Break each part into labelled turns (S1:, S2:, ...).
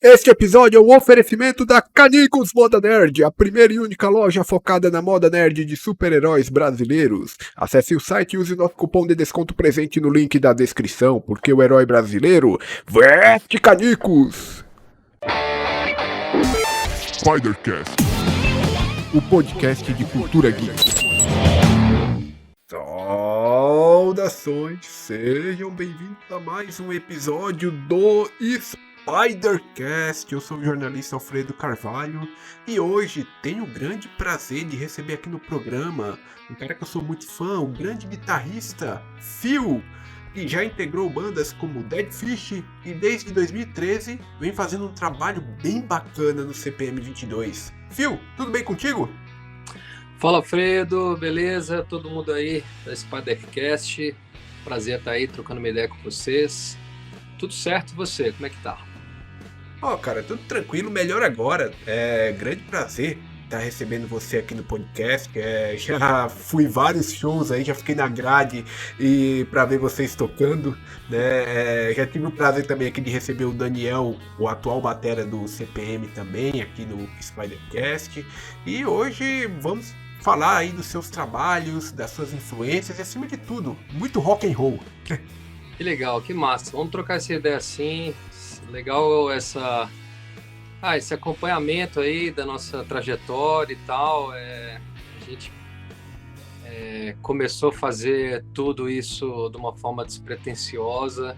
S1: Este episódio é um oferecimento da Canicos Moda Nerd, a primeira e única loja focada na moda nerd de super-heróis brasileiros. Acesse o site e use nosso cupom de desconto presente no link da descrição, porque o herói brasileiro veste Canicos!
S2: Spidercast,
S1: o podcast de cultura geek. Saudações, sejam bem-vindos a mais um episódio do Spidercast. Eu sou o jornalista Alfredo Carvalho e hoje tenho o grande prazer de receber aqui no programa um cara que eu sou muito fã, o grande guitarrista Phil, que já integrou bandas como Dead Fish e desde 2013 vem fazendo um trabalho bem bacana no CPM 22. Phil, tudo bem contigo?
S3: Fala, Alfredo, beleza? Todo mundo aí da Spidercast, prazer estar aí trocando uma ideia com vocês. Tudo certo, e você? Como é que tá?
S1: Cara, tudo tranquilo, melhor agora. É grande prazer estar recebendo você aqui no podcast. Já fui vários shows aí, já fiquei na grade e para ver vocês tocando, né? Já tive o prazer também aqui de receber o Daniel, o atual batera do CPM também, aqui no Spidercast. E hoje vamos falar aí dos seus trabalhos, das suas influências e acima de tudo, muito rock and roll.
S3: Que legal, que massa. Vamos trocar essa ideia assim. Legal esse acompanhamento aí da nossa trajetória e tal. A gente começou a fazer tudo isso de uma forma despretensiosa,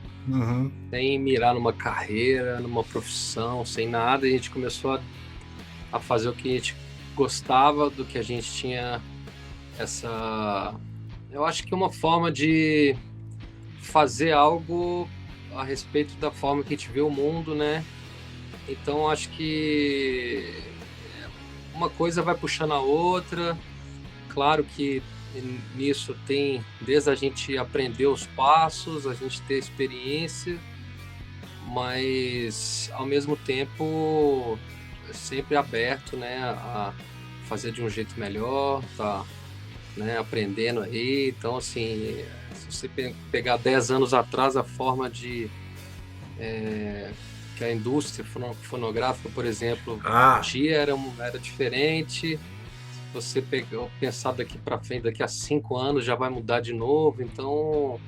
S3: sem mirar numa carreira, numa profissão, sem nada. E a gente começou a fazer o que a gente gostava, do que a gente tinha eu acho que uma forma de fazer algo a respeito da forma que a gente vê o mundo, né? Então acho que uma coisa vai puxando a outra. Claro que nisso tem desde a gente aprender os passos, a gente ter experiência, mas ao mesmo tempo sempre aberto, né, a fazer de um jeito melhor, tá, né, aprendendo aí. Então assim, se você pegar 10 anos atrás, a forma que a indústria fonográfica, por exemplo, dia era diferente. Se você pensar daqui para frente, daqui a 5 anos já vai mudar de novo. Então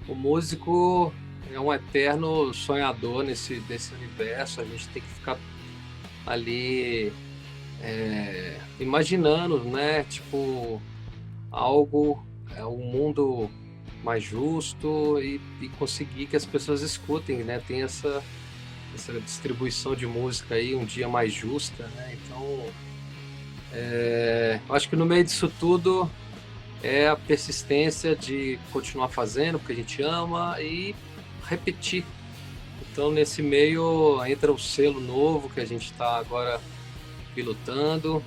S3: o músico é um eterno sonhador nesse universo. A gente tem que ficar ali imaginando, né, tipo, algo, um mundo mais justo e conseguir que as pessoas escutem, né, tem essa distribuição de música aí um dia mais justa, né. Então eu acho que no meio disso tudo é a persistência de continuar fazendo porque a gente ama e repetir. Então nesse meio entra o selo novo que a gente está agora pilotando,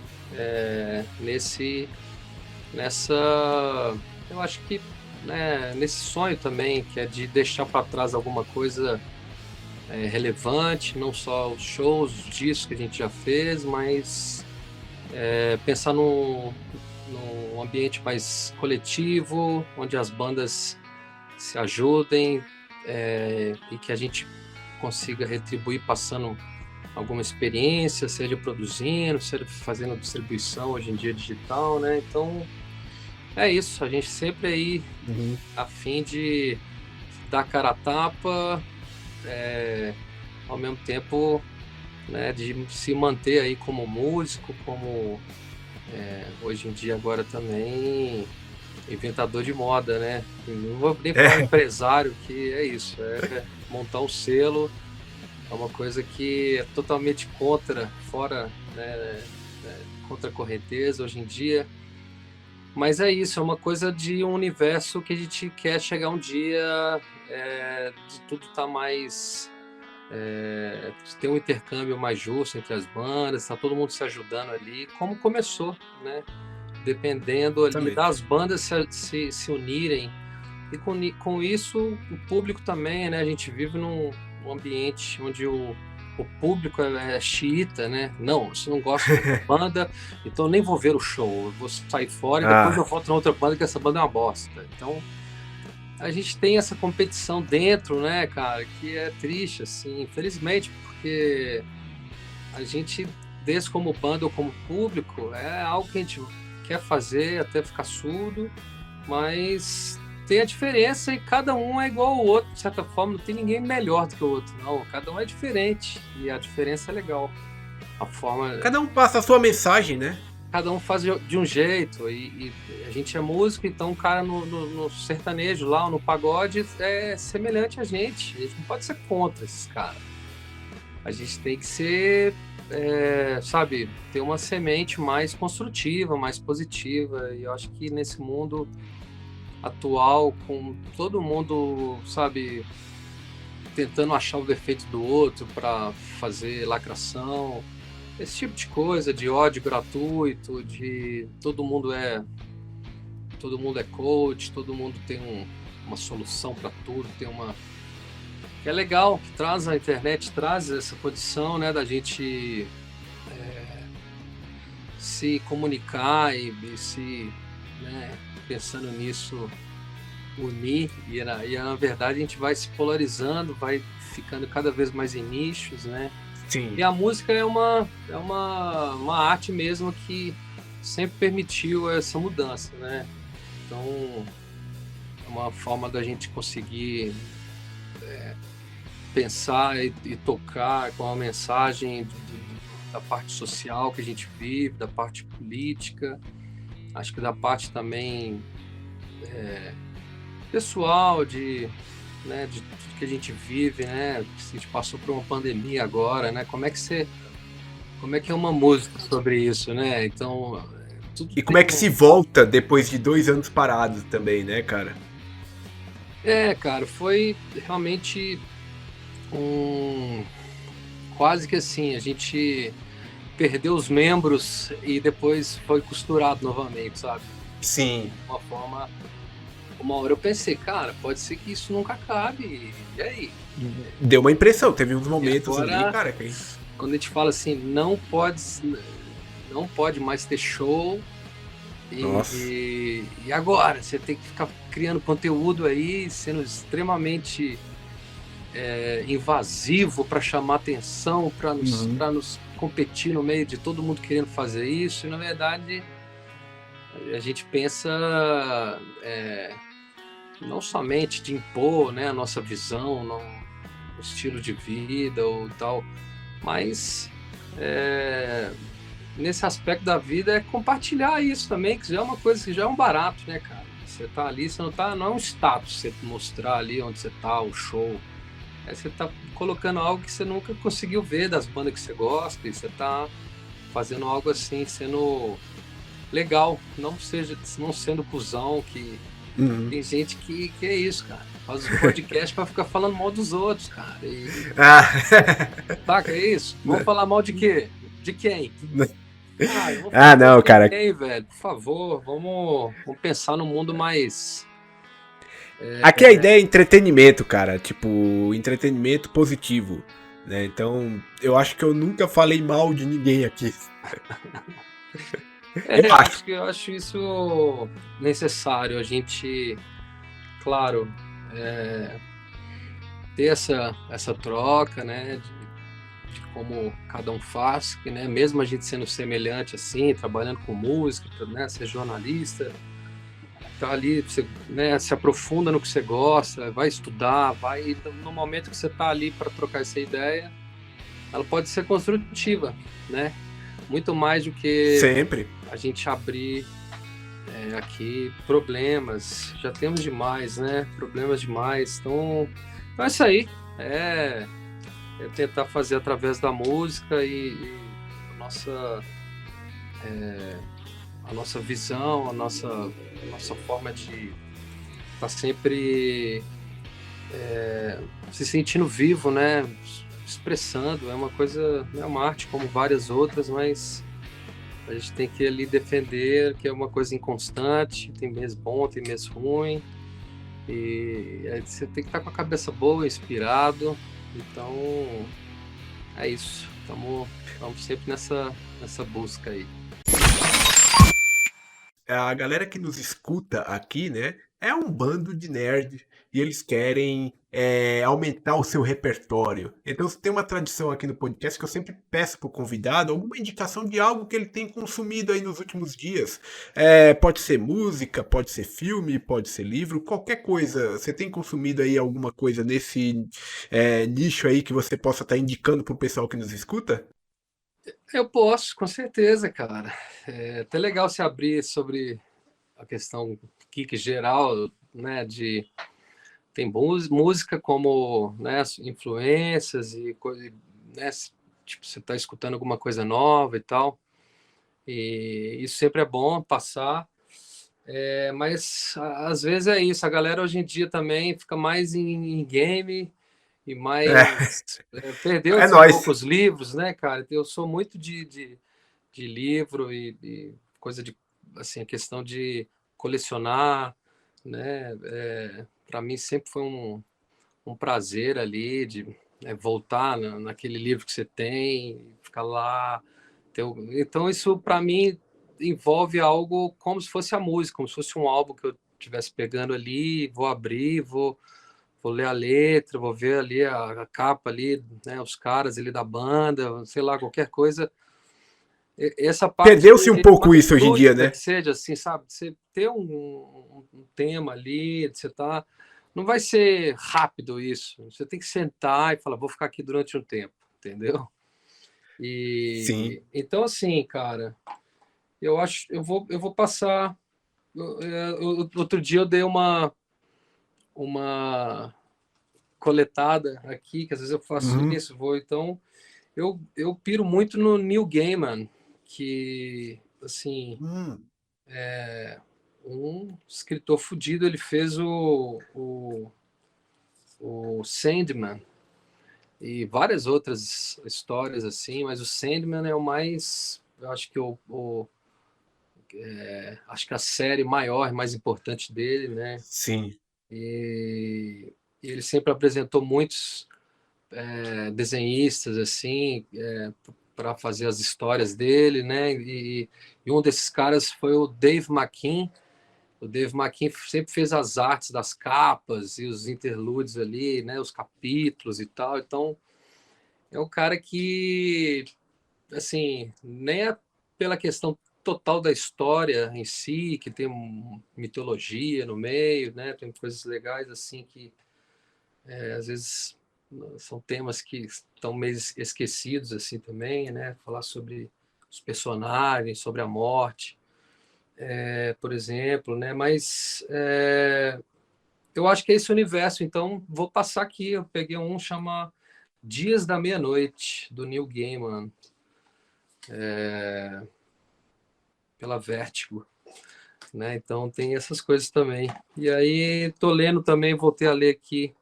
S3: eu acho que, né, nesse sonho também, que é de deixar para trás alguma coisa relevante, não só os shows, os discos que a gente já fez, mas pensar num ambiente mais coletivo, onde as bandas se ajudem e que a gente consiga retribuir passando alguma experiência, seja produzindo, seja fazendo distribuição hoje em dia digital, né? Então é isso, a gente sempre aí a fim de dar cara a tapa, ao mesmo tempo, né, de se manter aí como músico, como hoje em dia agora também inventador de moda, né? Não vou nem falar empresário, que é isso, montar um selo. É uma coisa que é totalmente fora, né, contra a correnteza hoje em dia. Mas é isso, é uma coisa de um universo que a gente quer chegar um dia, de tudo estar mais... de ter um intercâmbio mais justo entre as bandas, tá todo mundo se ajudando ali, como começou, né? Dependendo ali das bandas se unirem. E com isso, o público também, né? A gente vive num ambiente onde o público é xiita, né? Não, você não gosta da banda, então nem vou ver o show, eu vou sair fora e depois eu volto na outra banda, que essa banda é uma bosta. Então a gente tem essa competição dentro, né, cara, que é triste, assim, infelizmente, porque a gente, desde como banda ou como público, é algo que a gente quer fazer até ficar surdo, mas tem a diferença e cada um é igual ao outro, de certa forma, não tem ninguém melhor do que o outro, não, cada um é diferente e a diferença é legal. A forma,
S1: Cada um passa a sua mensagem, né?
S3: cada um faz de um jeito e a gente é músico, então o cara no sertanejo lá, ou no pagode é semelhante a gente não pode ser contra esses caras. A gente tem que ser, sabe, ter uma semente mais construtiva, mais positiva, e eu acho que nesse mundo atual, com todo mundo, sabe, tentando achar o defeito do outro para fazer lacração, esse tipo de coisa, de ódio gratuito, de todo mundo é coach, todo mundo tem uma solução para tudo, tem uma que é legal, que traz a internet, traz essa condição, né, da gente se comunicar e se, né, pensando nisso, unir e na verdade a gente vai se polarizando, vai ficando cada vez mais em nichos, né?
S1: Sim.
S3: E a música é uma arte mesmo que sempre permitiu essa mudança, né? Então, é uma forma da gente conseguir pensar e tocar com a mensagem da parte social que a gente vive, da parte política, acho que da parte também pessoal, né, de tudo que a gente vive, né? A gente passou por uma pandemia agora, né? Como é que é uma música sobre isso, né? Então, tudo
S1: E como é que se volta depois de 2 anos parados também, né, cara?
S3: cara, foi realmente quase que assim, a gente perdeu os membros e depois foi costurado novamente, sabe?
S1: Sim.
S3: Uma forma. Uma hora eu pensei, cara, pode ser que isso nunca acabe. E aí?
S1: Deu uma impressão, teve uns momentos
S3: agora,
S1: ali, cara, que...
S3: Quando a gente fala assim, não pode mais ter show. E agora? Você tem que ficar criando conteúdo aí, sendo extremamente invasivo para chamar atenção, para nos competir no meio de todo mundo querendo fazer isso. E na verdade, a gente pensa não somente de impor, né, a nossa visão, o estilo de vida ou tal, mas nesse aspecto da vida é compartilhar isso também, que já é uma coisa que já é um barato, né, cara? Você tá ali, você não é um status você mostrar ali onde você tá, o show. Você tá colocando algo que você nunca conseguiu ver das bandas que você gosta, e você tá fazendo algo assim, sendo legal, não sendo cuzão, que tem gente que é isso, cara. Faz os podcasts pra ficar falando mal dos outros, cara. Saca, é isso? Vamos falar mal de quê? De quem?
S1: Não, cara.
S3: Quem, velho? Por favor, vamos pensar num mundo mais...
S1: Aqui a ideia é entretenimento, cara. Tipo, entretenimento positivo, né? Então, eu acho que eu nunca falei mal de ninguém aqui.
S3: Eu acho isso necessário, a gente, claro, ter essa troca, né, de como cada um faz, que, né, mesmo a gente sendo semelhante assim, trabalhando com música, né, ser jornalista, tá ali, você, né, se aprofunda no que você gosta, vai estudar, no momento que você tá ali para trocar essa ideia, ela pode ser construtiva, né? Muito mais do que
S1: sempre
S3: a gente abrir aqui problemas. Já temos demais, né? Problemas demais. Então é isso aí. É tentar fazer através da música e a nossa visão, a nossa forma de estar sempre se sentindo vivo, né? Expressando, é uma coisa, é uma arte como várias outras, mas a gente tem que ali defender que é uma coisa inconstante, tem mês bom, tem mês ruim, e aí você tem que estar com a cabeça boa, inspirado, então é isso, estamos sempre nessa busca aí.
S1: A galera que nos escuta aqui, né, é um bando de nerd e eles querem aumentar o seu repertório. Então tem uma tradição aqui no podcast que eu sempre peço para o convidado alguma indicação de algo que ele tem consumido aí nos últimos dias. Pode ser música, pode ser filme, pode ser livro, qualquer coisa. Você tem consumido aí alguma coisa nesse nicho aí que você possa estar indicando para o pessoal que nos escuta?
S3: Eu posso, com certeza, cara. É até legal se abrir sobre a questão geek geral, né? Tem música como, né, influências e coisa, né? Tipo, você está escutando alguma coisa nova e tal. E isso sempre é bom passar. Mas às vezes é isso. A galera hoje em dia também fica mais em game e
S1: É,
S3: mais
S1: é
S3: perdeu-se um pouco
S1: nóis.
S3: os livros, né, cara? Eu sou muito de livro e coisa de assim, a questão de colecionar, né? Para mim sempre foi um prazer ali de voltar naquele livro que você tem, ficar lá. Então isso para mim envolve algo como se fosse a música, como se fosse um álbum que eu estivesse pegando ali, vou abrir, vou ler a letra, vou ver ali a capa ali, né, os caras ali da banda, sei lá, qualquer coisa. Essa parte,
S1: Perdeu-se um pouco
S3: mais
S1: isso hoje em dia,
S3: lúdica
S1: né?
S3: que seja, assim, sabe? Você ter um tema ali, você tá. Não vai ser rápido isso. Você tem que sentar e falar, vou ficar aqui durante um tempo, entendeu?
S1: Sim.
S3: E então, assim, cara, eu acho, eu vou passar. Outro dia eu dei uma coletada aqui, que às vezes eu faço
S1: Uhum.
S3: isso, vou então. Eu piro muito no Neil Gaiman, que, assim,
S1: Hum.
S3: um escritor fudido, ele fez o Sandman e várias outras histórias assim, mas o Sandman é o mais, eu acho que acho que a série maior, mais importante dele, né?
S1: Sim.
S3: E ele sempre apresentou muitos desenhistas assim para fazer as histórias dele, né? E um desses caras foi o Dave McKean. O Dave McKean sempre fez as artes das capas e os interlúdios ali, né? Os capítulos e tal. Então é um cara que, assim, nem é pela questão total da história em si, que tem mitologia no meio, né? Tem coisas legais assim que às vezes são temas que estão meio esquecidos assim também, né? Falar sobre os personagens, sobre a morte, por exemplo, né? Mas eu acho que é esse universo, então vou passar aqui. Eu peguei um chama Dias da Meia-Noite, do Neil Gaiman, pela Vertigo, né? Então tem essas coisas também. E aí tô lendo também, voltei a ler aqui,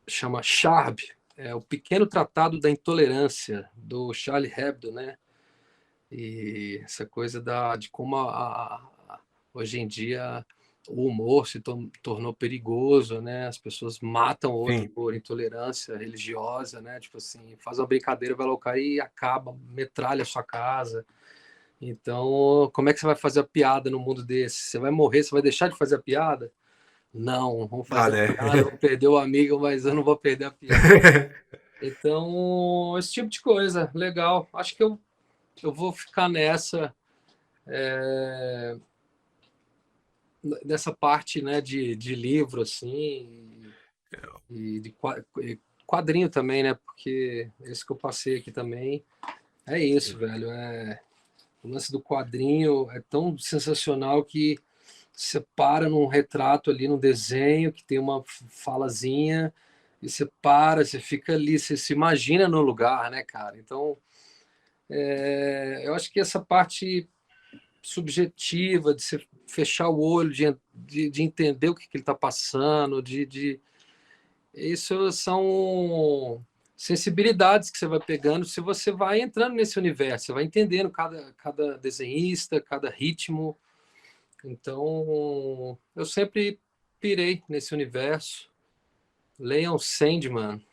S3: chama Charb, o Pequeno Tratado da Intolerância, do Charlie Hebdo, né? E essa coisa de como hoje em dia o humor se tornou perigoso, né? As pessoas matam o outro
S1: Sim.
S3: por intolerância religiosa, né? Tipo assim, faz uma brincadeira, vai lá o cara e acaba, metralha a sua casa. Então, como é que você vai fazer a piada no mundo desse? Você vai morrer, você vai deixar de fazer a piada? Não, vamos
S1: Ah,
S3: fazer a
S1: né?
S3: piada, vou perder o amigo, mas eu não vou perder a piada. Então, esse tipo de coisa, legal. Acho que eu vou ficar nessa parte, né, de livro, assim, e de quadrinho também, né, porque esse que eu passei aqui também, é isso, velho, o lance do quadrinho é tão sensacional que você para num retrato ali, num desenho, que tem uma falazinha, e você para, você fica ali, você se imagina no lugar, né, cara? Então, eu acho que essa parte subjetiva, de você fechar o olho, de entender o que ele está passando, isso são sensibilidades que você vai pegando se você vai entrando nesse universo, você vai entendendo cada desenhista, cada ritmo. Então, eu sempre pirei nesse universo. Leiam Sandman.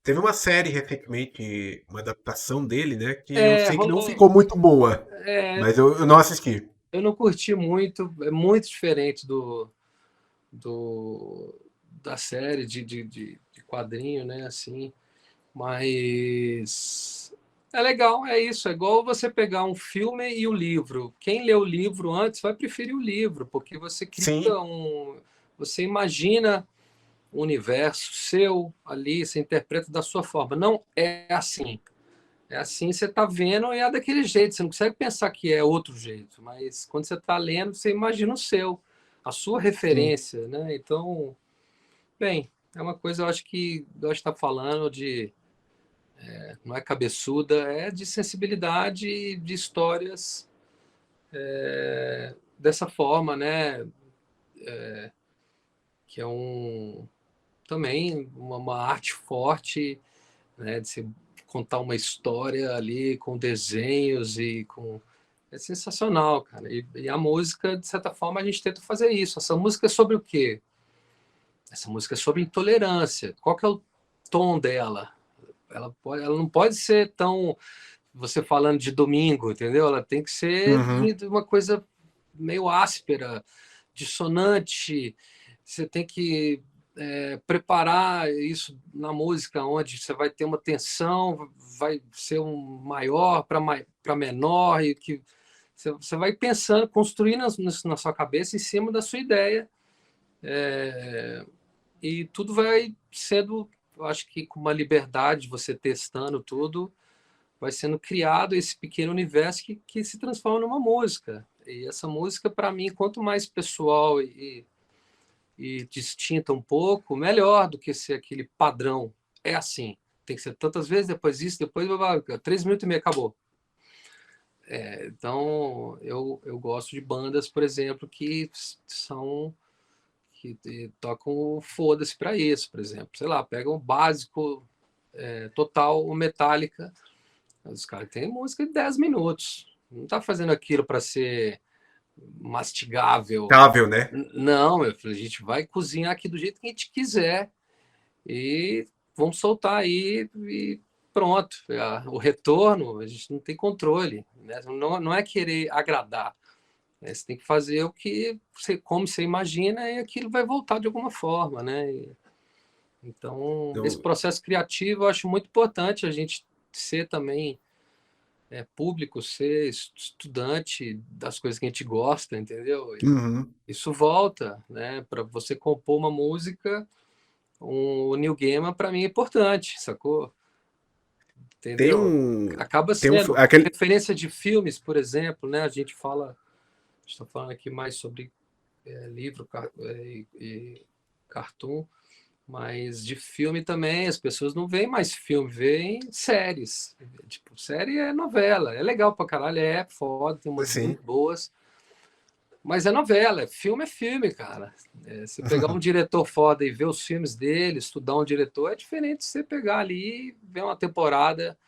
S1: Teve uma série recentemente, uma adaptação dele, né? Que eu sei que não
S3: Rolou.
S1: ficou muito boa,
S3: É,
S1: mas eu não assisti.
S3: eu não curti muito, é muito diferente do da série de quadrinho, né? Assim, mas é legal, é isso. É igual você pegar um filme e o livro. Quem lê o livro antes vai preferir o livro, porque você cria
S1: Sim.
S3: você imagina o universo seu ali, você interpreta da sua forma. Não é assim. É assim, você está vendo e é daquele jeito. Você não consegue pensar que é outro jeito, mas quando você está lendo, você imagina o seu, a sua
S1: Sim.
S3: referência, né? Então, bem, é uma coisa eu acho que nós está falando de não é cabeçuda, é de sensibilidade de histórias dessa forma, né? Que é também uma arte forte, né? De se contar uma história ali com desenhos e com é sensacional, cara. E a música, de certa forma, a gente tenta fazer isso. Essa música é sobre o quê? Essa música é sobre intolerância. Qual que é o tom dela? Ela não pode ser tão você falando de domingo, entendeu? Ela tem que ser
S1: Uhum.
S3: de uma coisa meio áspera, dissonante. Você tem que preparar isso na música, onde você vai ter uma tensão, vai ser um maior para menor, e que você vai pensando, construindo na sua cabeça em cima da sua ideia, e tudo vai sendo, eu acho que com uma liberdade, você testando tudo, vai sendo criado esse pequeno universo que se transforma numa música. E essa música, para mim, quanto mais pessoal e distinta um pouco, melhor do que ser aquele padrão. É assim, tem que ser tantas vezes, depois isso, depois 3 minutos e meio, acabou. Então, eu gosto de bandas, por exemplo, que são que tocam foda-se para isso, por exemplo. Sei lá, pegam o básico total, o Metallica. Os caras têm música de 10 minutos. Não tá fazendo aquilo para ser mastigável.
S1: Tável, né?
S3: Não, meu filho, a gente vai cozinhar aqui do jeito que a gente quiser e vamos soltar aí e pronto. O retorno, a gente não tem controle, né? Não é querer agradar. Né? Você tem que fazer o que você, como você imagina, e aquilo vai voltar de alguma forma, né? Então, esse
S1: Eu-
S3: processo criativo eu acho muito importante a gente ser também público, ser estudante das coisas que a gente gosta, entendeu?
S1: Uhum.
S3: Isso volta, né? Para você compor uma música, o New Gaiman para mim é importante, sacou?
S1: Tem
S3: Entendeu?
S1: um.
S3: Acaba
S1: Tem um.
S3: sendo
S1: Aquele.
S3: referência de filmes, por exemplo, né? A gente fala, está falando aqui mais sobre livro e cartoon, mas de filme também, as pessoas não veem mais filme, veem séries. Tipo, série é novela, é legal pra caralho, é foda, tem umas
S1: Sim.
S3: muito boas, mas é novela, é filme, cara. Se pegar um diretor foda e ver os filmes dele, estudar um diretor, é diferente de você pegar ali e ver uma temporada.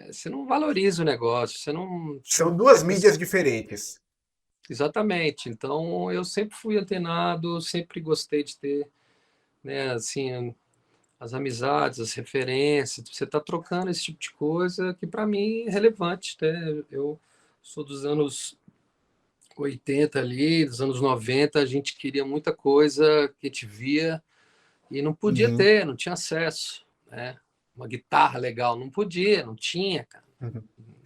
S3: Você não valoriza o negócio, você não
S1: São duas
S3: presta.
S1: mídias diferentes.
S3: Exatamente. Então, eu sempre fui antenado, sempre gostei de ter, né, assim, as amizades, as referências. Você está trocando esse tipo de coisa que para mim é relevante, né? Eu sou dos anos 80 ali, dos anos 90, a gente queria muita coisa que a gente via e não podia
S1: Uhum.
S3: ter, não tinha acesso, né? Uma guitarra legal, não podia, não tinha, cara.
S1: Uhum.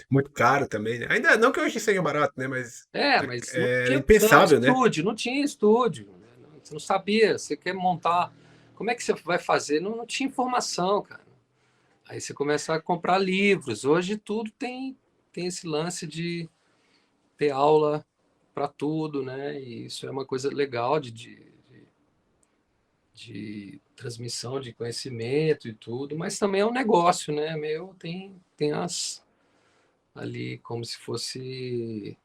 S1: Muito caro também, né? Ainda não que hoje seja barato, né? Mas
S3: Mas não
S1: é
S3: tinha
S1: impensável, né?
S3: estúdio, não tinha estúdio. Né? Você não sabia, você quer montar, como é que você vai fazer? Não tinha informação, cara. Aí você começa a comprar livros. Hoje tudo tem esse lance de ter aula para tudo, né? E isso é uma coisa legal de transmissão de conhecimento e tudo, mas também é um negócio, né? Tem as ali como se fosse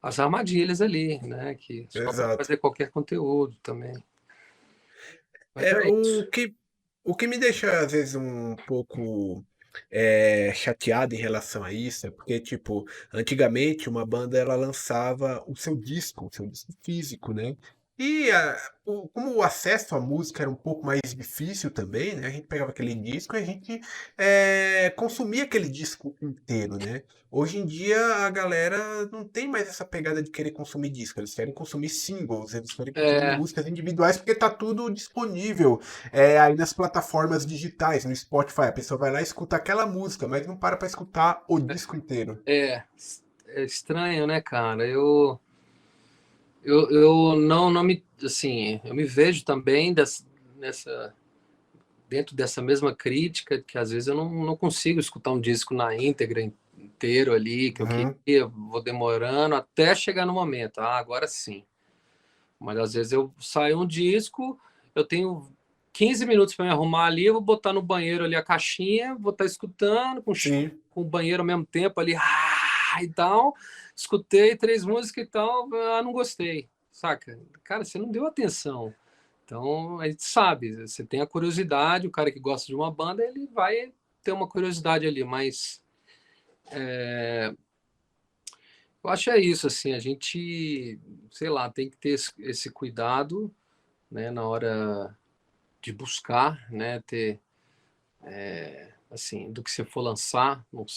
S3: as armadilhas ali, né? Que só para
S1: Exato.
S3: fazer qualquer conteúdo também. Mas
S1: É
S3: é isso.
S1: o que me deixa às vezes um pouco chateado em relação a isso é porque, tipo, antigamente uma banda ela lançava o seu disco físico, né? E como o acesso à música era um pouco mais difícil também, né? A gente pegava aquele disco e a gente consumia aquele disco inteiro, né? Hoje em dia a galera não tem mais essa pegada de querer consumir disco, eles querem consumir singles, eles querem consumir
S3: É,
S1: músicas individuais porque tá tudo disponível aí nas plataformas digitais, no Spotify. A pessoa vai lá e escuta aquela música, mas não para escutar o disco inteiro.
S3: é, é estranho, né, cara? Eu não me, assim, eu me vejo também nessa, dentro dessa mesma crítica, que às vezes eu não consigo escutar um disco na íntegra inteiro ali, que eu
S1: Uhum.
S3: queria, vou demorando até chegar no momento. Ah, agora sim. Mas às vezes eu saio um disco, eu tenho 15 minutos para me arrumar ali, eu vou botar no banheiro ali a caixinha, vou estar escutando
S1: Sim.
S3: com o banheiro ao mesmo tempo ali, e tal. Escutei três músicas e tal, não gostei, saca? Cara, você não deu atenção. Então, a gente sabe, você tem a curiosidade, o cara que gosta de uma banda, ele vai ter uma curiosidade ali, mas eu acho é isso, assim, a gente, sei lá, tem que ter esse cuidado, né, na hora de buscar, né, ter, assim, do que você for lançar, não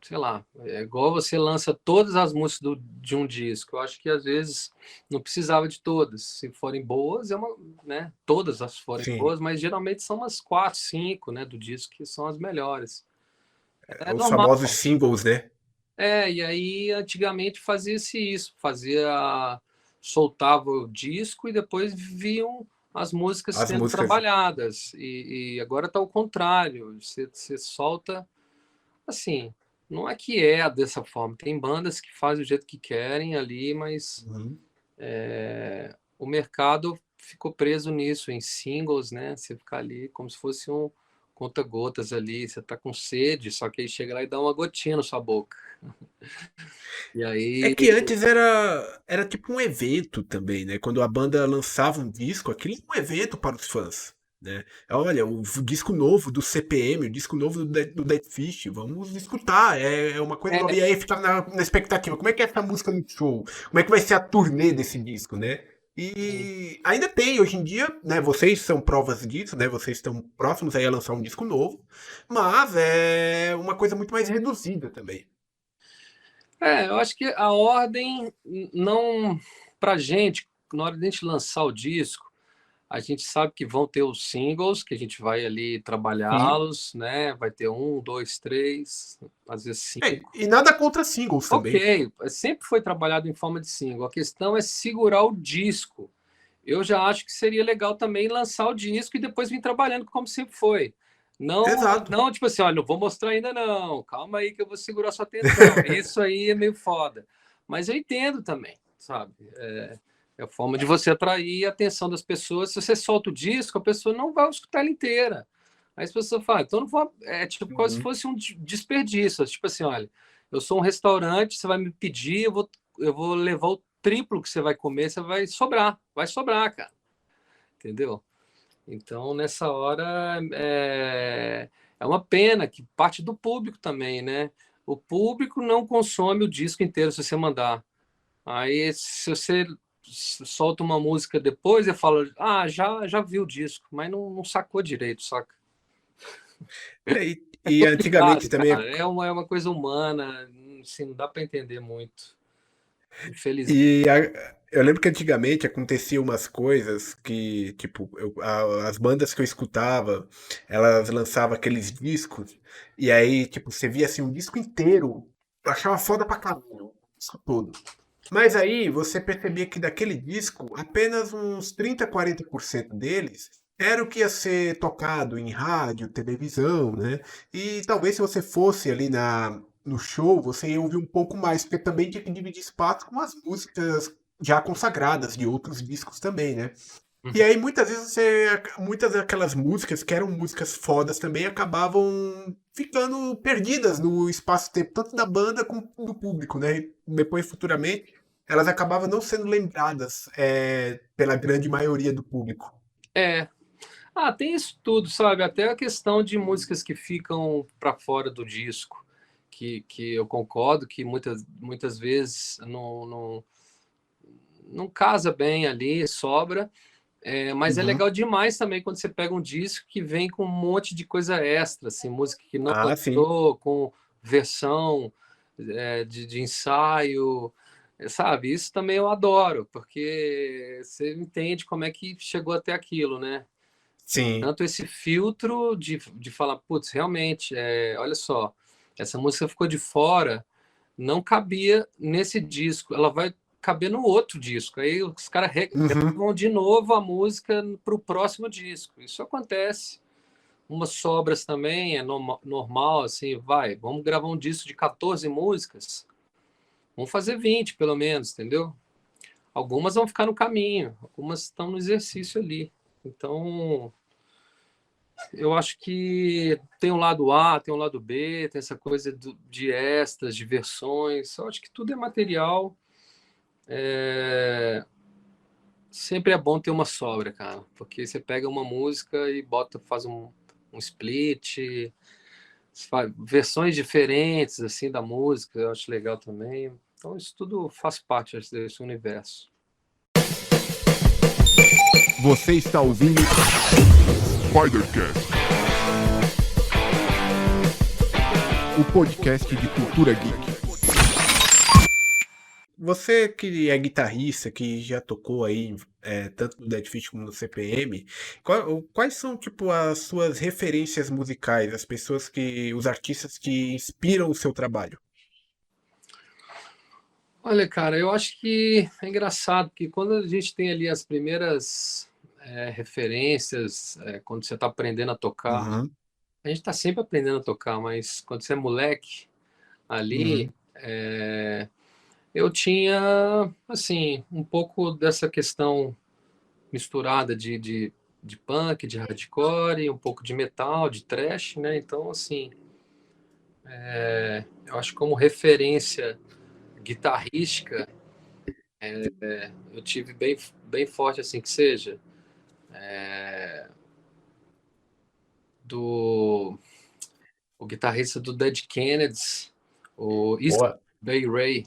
S3: sei lá, é igual você lança todas as músicas de um disco, eu acho que às vezes não precisava de todas, se forem boas, né, todas as forem
S1: Sim.
S3: boas, mas geralmente são umas quatro, cinco, né, do disco que são as melhores. É
S1: Os
S3: normal.
S1: famosos singles, né?
S3: E aí antigamente fazia-se isso, soltava o disco e depois viam as músicas
S1: As
S3: sendo
S1: músicas.
S3: trabalhadas. E agora está o contrário, você solta assim. Não é que é dessa forma. Tem bandas que fazem do jeito que querem ali, mas
S1: Uhum.
S3: o mercado ficou preso nisso, em singles, né? Você ficar ali como se fosse um conta-gotas ali. Você tá com sede, só que aí chega lá e dá uma gotinha na sua boca. E
S1: É
S3: aí
S1: que antes era tipo um evento também, né? Quando a banda lançava um disco, aquilo era um evento para os fãs, né? Olha, o disco novo do CPM, o disco novo do Dead Fish, vamos escutar, é uma coisa nova. E aí fica na expectativa, como é que é essa música no show? Como é que vai ser a turnê desse disco, né? E ainda tem, hoje em dia, né? Vocês são provas disso, né? Vocês estão próximos aí a lançar um disco novo, mas é uma coisa muito mais reduzida também.
S3: eu acho que a ordem não pra gente, na hora de a gente lançar o disco, a gente sabe que vão ter os singles, que a gente vai ali
S1: Sim.
S3: trabalhá-los, né? Vai ter um, dois, três, às vezes cinco.
S1: E nada contra singles também.
S3: Ok, sempre foi trabalhado em forma de single. A questão é segurar o disco. Eu já acho que seria legal também lançar o disco e depois vir trabalhando como sempre foi.
S1: Exato.
S3: Não tipo assim, olha, não vou mostrar ainda não. Calma aí que eu vou segurar sua atenção. Isso aí é meio foda. Mas eu entendo também, sabe? É a forma de você atrair a atenção das pessoas. Se você solta o disco, a pessoa não vai escutar ela inteira. Aí as pessoas falam, então não vou. É tipo como se
S1: Uhum.
S3: fosse um desperdício. Tipo assim, olha, eu sou um restaurante, você vai me pedir, eu vou levar o triplo que você vai comer, você vai sobrar, cara, entendeu? Então, nessa hora, é uma pena que parte do público também, né? O público não consome o disco inteiro se você mandar. Aí, se você solta uma música depois, eu falo, já vi o disco, mas não sacou direito, saca?
S1: E antigamente
S3: Complicado,
S1: também.
S3: cara. É uma coisa humana, assim, não dá para entender muito. Infelizmente.
S1: Eu lembro que antigamente acontecia umas coisas que, tipo, as bandas que eu escutava, elas lançavam aqueles discos, e aí, tipo, você via assim um disco inteiro, eu achava foda pra caralho, o disco todo. Mas aí você percebia que daquele disco, apenas uns 30, 40% deles era o que ia ser tocado em rádio, televisão, né? E talvez se você fosse ali no show, você ia ouvir um pouco mais, porque também tinha que dividir espaço com as músicas já consagradas de outros discos também, né? E
S3: Uhum.
S1: aí muitas vezes muitas daquelas músicas que eram músicas fodas também acabavam ficando perdidas no espaço-tempo, tanto da banda como do público, né? E depois futuramente elas acabavam não sendo lembradas pela grande maioria do público.
S3: É. Tem isso tudo, sabe? Até a questão de músicas que ficam para fora do disco, que eu concordo que muitas vezes não casa bem ali, sobra. Mas é
S1: Uhum.
S3: legal demais também quando você pega um disco que vem com um monte de coisa extra, assim, música que não
S1: Ah, sim.
S3: lançou, com versão de ensaio, sabe? Isso também eu adoro, porque você entende como é que chegou até aquilo, né?
S1: Sim.
S3: Tanto esse filtro de falar, putz, realmente, olha só, essa música ficou de fora, não cabia nesse disco, ela vai caber no outro disco. Aí os caras
S1: Uhum.
S3: regravam de novo a música para o próximo disco. Isso acontece. Umas sobras também é normal, assim, vai, vamos gravar um disco de 14 músicas, vamos fazer 20 pelo menos, entendeu? Algumas vão ficar no caminho, algumas estão no exercício ali. Então, eu acho que tem um lado A, tem um lado B, tem essa coisa de extras, de versões. Eu acho que tudo é material. É, sempre é bom ter uma sobra, cara, porque você pega uma música e bota, faz um split, faz versões diferentes assim da música, eu acho legal também. Então isso tudo faz parte acho, desse universo.
S1: Você está ouvindo Spidercast, o podcast de cultura geek. Você que é guitarrista, que já tocou aí, tanto no Dead Fish como no CPM, quais são, tipo, as suas referências musicais, as pessoas os artistas que inspiram o seu trabalho?
S3: Olha, cara, eu acho que é engraçado que quando a gente tem ali as primeiras referências, quando você está aprendendo a tocar,
S1: Uhum,
S3: a gente está sempre aprendendo a tocar, mas quando você é moleque ali,
S1: uhum.
S3: eu tinha, assim, um pouco dessa questão misturada de punk, de hardcore, um pouco de metal, de thrash, né? Então, assim, eu acho que como referência guitarrística, eu tive bem forte, assim, que seja, do o guitarrista do Dead Kennedys, o East
S1: Boa.
S3: Bay Ray,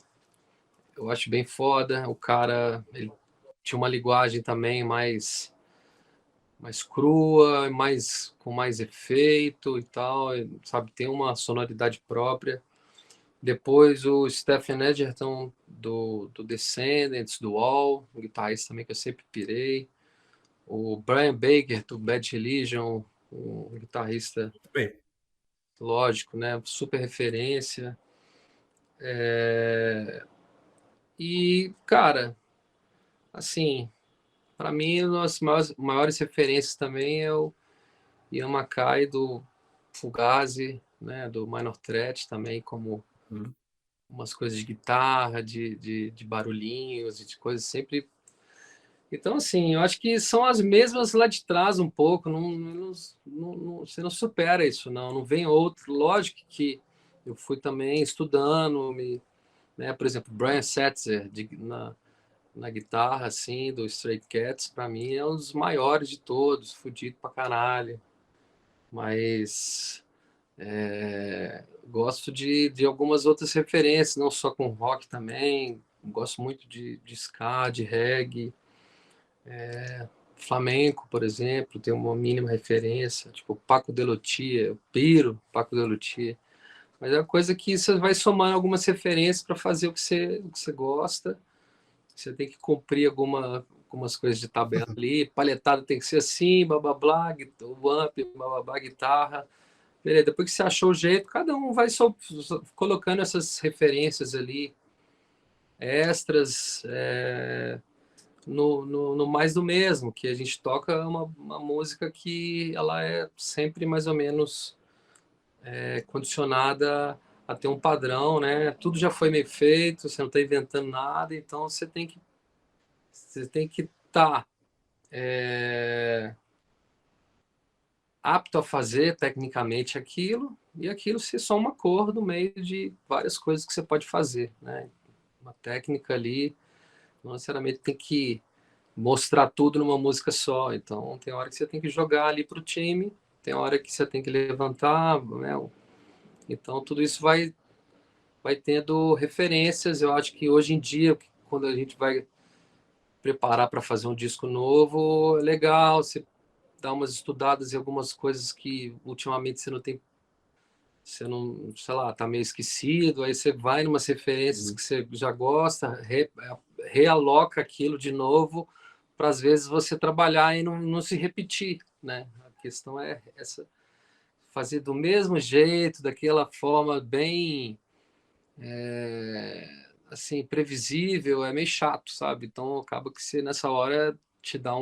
S3: eu acho bem foda. O cara, ele tinha uma linguagem também mais crua, com mais efeito e tal, sabe? Tem uma sonoridade própria. Depois o Stephen Edgerton do Descendants, do Wall, um guitarrista também que eu sempre pirei. O Brian Baker do Bad Religion, um guitarrista,
S1: Bem,
S3: lógico, né? Super referência. E, cara, assim, para mim, as maiores referências também é o Ian MacKaye do Fugazi, né, do Minor Threat também, como
S1: uhum.
S3: umas coisas de guitarra, de barulhinhos e de coisas sempre. Então, assim, eu acho que são as mesmas lá de trás um pouco, você não supera isso, não vem outro. Lógico que eu fui também estudando, né, por exemplo, Brian Setzer na guitarra, assim, do Stray Cats, para mim é um dos maiores de todos, fudido pra caralho, mas gosto de algumas outras referências, não só com rock também. Gosto muito de ska, de reggae, flamenco, por exemplo, tem uma mínima referência, tipo Paco de Lucia, eu piro Paco de Lucia. Mas é uma coisa que você vai somando algumas referências para fazer o que você gosta. Você tem que cumprir algumas coisas de tabela ali. Palhetada tem que ser assim, blá blá blá, o amp, blá blá blá, guitarra. Beleza, depois que você achou o jeito, cada um vai só colocando essas referências ali, extras, no mais do mesmo, que a gente toca uma música que ela é sempre mais ou menos condicionada a ter um padrão, né? Tudo já foi meio feito, você não está inventando nada, então você tem que estar apto a fazer tecnicamente aquilo, e aquilo ser só uma cor no meio de várias coisas que você pode fazer, né? Uma técnica ali, não necessariamente tem que mostrar tudo numa música só. Então, tem hora que você tem que jogar ali para o time, tem hora que você tem que levantar, né? Então, tudo isso vai tendo referências. Eu acho que hoje em dia, quando a gente vai preparar para fazer um disco novo, é legal, você dá umas estudadas em algumas coisas que ultimamente você não, sei lá, tá meio esquecido, aí você vai numas referências
S1: Uhum.
S3: que você já gosta, realoca aquilo de novo, para às vezes você trabalhar e não se repetir, né? A questão é essa, fazer do mesmo jeito, daquela forma bem assim, previsível, é meio chato, sabe? Então acaba que você nessa hora te dá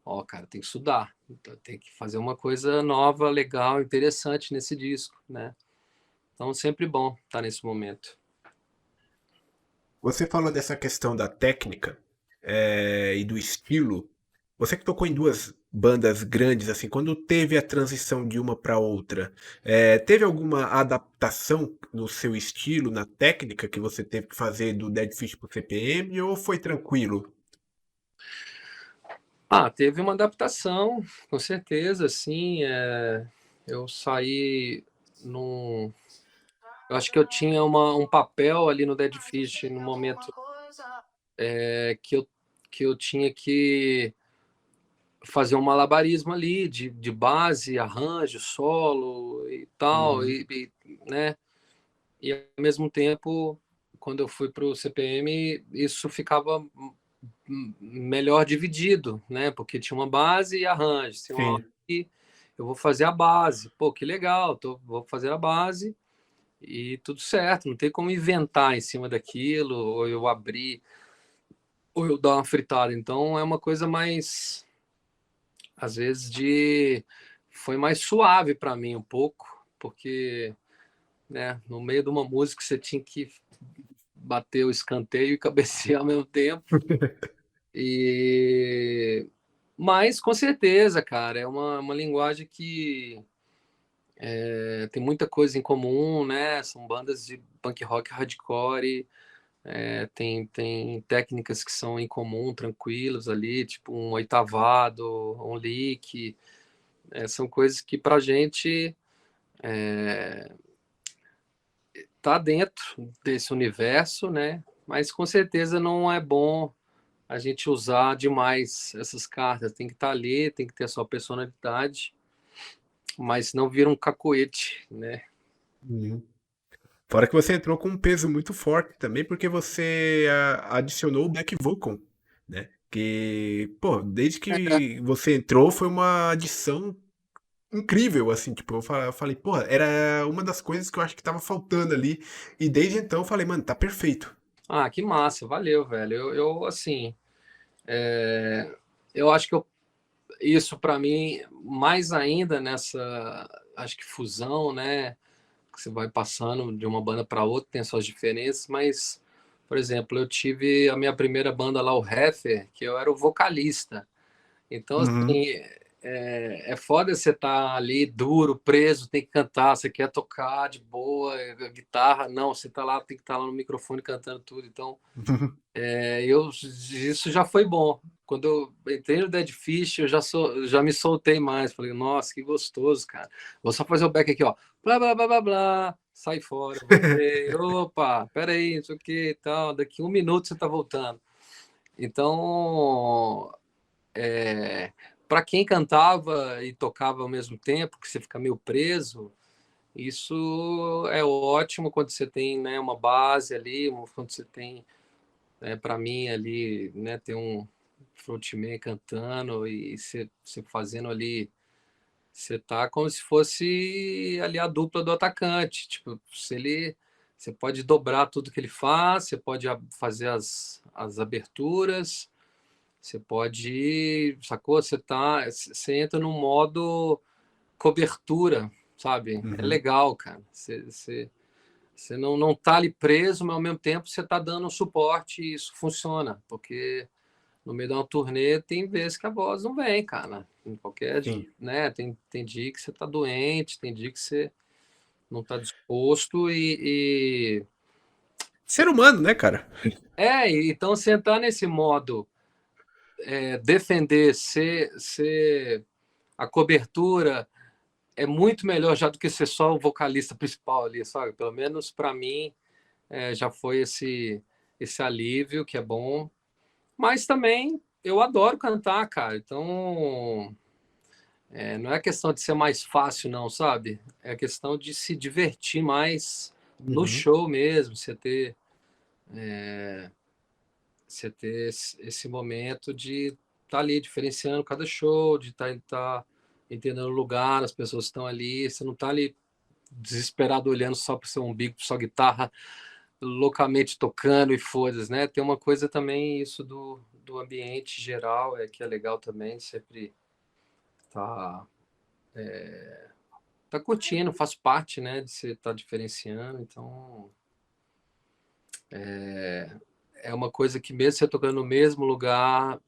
S3: ó, cara, tem que estudar, então, tem que fazer uma coisa nova, legal, interessante nesse disco, né? Então sempre bom estar nesse momento.
S1: Você falou dessa questão da técnica e do estilo. Você que tocou em duas bandas grandes, assim, quando teve a transição de uma para outra, teve alguma adaptação no seu estilo, na técnica que você teve que fazer do Dead Fish pro CPM ou foi tranquilo?
S3: Ah, teve uma adaptação, com certeza, sim. Eu saí num. Eu acho que eu tinha um papel ali no Dead Fish no momento é, que, eu, que eu tinha que fazer um malabarismo ali de base, arranjo, solo e tal,
S1: Uhum,
S3: né? E ao mesmo tempo, quando eu fui para o CPM, isso ficava melhor dividido, né? Porque tinha uma base e arranjo. Tem uma hora
S1: sim.
S3: que eu vou fazer a base. Pô, que legal, vou fazer a base e tudo certo. Não tem como inventar em cima daquilo, ou eu abrir, ou eu dar uma fritada. Então é uma coisa mais, às vezes, de. Foi mais suave para mim um pouco, porque, né, no meio de uma música você tinha que bater o escanteio e cabecear ao mesmo tempo. E mas com certeza, cara, é uma linguagem que tem muita coisa em comum, né? São bandas de punk rock hardcore, tem técnicas que são em comum, tranquilos ali, tipo um oitavado, um lick, são coisas que pra gente tá dentro desse universo, né? Mas com certeza não é bom a gente usar demais essas cartas. Tem que estar ali, tem que ter a sua personalidade, mas não vira um cacoete, né?
S1: Uhum. Fora que você entrou com um peso muito forte também, porque você adicionou o back vocal, né? Que, pô, desde que você entrou foi uma adição incrível, assim, tipo, eu falei, pô, era uma das coisas que eu acho que tava faltando ali. E desde então eu falei, mano, tá perfeito.
S3: Ah, que massa, valeu, velho. Assim, eu acho que isso para mim, mais ainda nessa, acho que fusão, né? Que você vai passando de uma banda para outra, tem suas diferenças, mas, por exemplo, eu tive a minha primeira banda lá, o Heffer, que eu era o vocalista. Então,
S1: Uhum.
S3: assim, é foda você estar ali duro, preso, tem que cantar, você quer tocar de boa, guitarra, não, você tá lá, tem que estar lá no microfone cantando tudo. Então, isso já foi bom. Quando eu entrei no Dead Fish, já me soltei mais. Falei, nossa, que gostoso, cara. Vou só fazer o back aqui, ó. Blá, blá, blá, blá, blá. Sai fora, voltei. Opa, peraí, não sei o que e tal. Daqui um minuto você tá voltando. Então, para quem cantava e tocava ao mesmo tempo, que você fica meio preso, isso é ótimo quando você tem, né, uma base ali, quando você tem, para mim ali, né, ter um frontman cantando e você fazendo ali, você tá como se fosse ali a dupla do atacante, tipo, se ele você pode dobrar tudo que ele faz, você pode fazer as aberturas, você pode, sacou? Você entra no modo cobertura, sabe? É
S1: Uhum.
S3: legal, cara. Você não tá ali preso, mas ao mesmo tempo você tá dando suporte e isso funciona, porque no meio de uma turnê tem vezes que a voz não vem, cara. Em qualquer,
S1: Sim.
S3: né? Tem dia que você tá doente, tem dia que você não tá disposto
S1: Ser humano, né, cara?
S3: então você entrar nesse modo defender, ser a cobertura é muito melhor já do que ser só o vocalista principal ali, sabe? Pelo menos para mim já foi esse alívio que é bom. Mas também eu adoro cantar, cara. Então, não é questão de ser mais fácil, não, sabe? É questão de se divertir mais no
S1: Uhum.
S3: show mesmo, você ter esse momento de estar tá ali diferenciando cada show, de tá entendendo o lugar, as pessoas estão ali, você não está ali desesperado olhando só para o seu umbigo, para sua guitarra, loucamente tocando e foda-se, né? Tem uma coisa também, isso do ambiente geral, que é legal também, sempre tá, tá curtindo, faz parte, né, de você estar tá diferenciando, então é uma coisa que mesmo você tocando no mesmo lugar,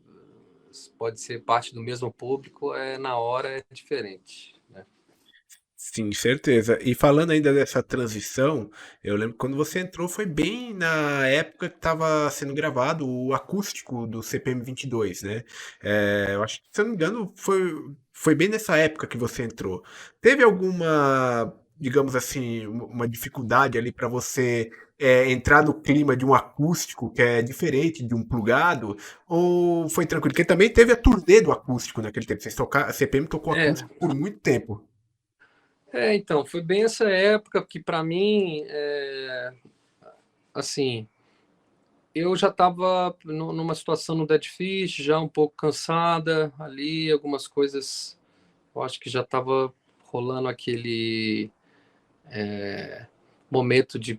S3: pode ser parte do mesmo público, na hora é diferente, né?
S1: Sim, certeza. E falando ainda dessa transição, eu lembro que quando você entrou foi bem na época que estava sendo gravado o acústico do CPM 22, né? Eu acho que, se eu não me engano, foi bem nessa época que você entrou. Teve alguma, digamos assim, uma dificuldade ali para você entrar no clima de um acústico que é diferente de um plugado? Ou foi tranquilo? Porque também teve a turnê do acústico naquele tempo. A CPM tocou
S3: É,
S1: acústico por muito tempo.
S3: então, foi bem essa época que para mim, assim, eu já estava numa situação no Dead Fish, já um pouco cansada ali, algumas coisas, eu acho que já estava rolando aquele momento de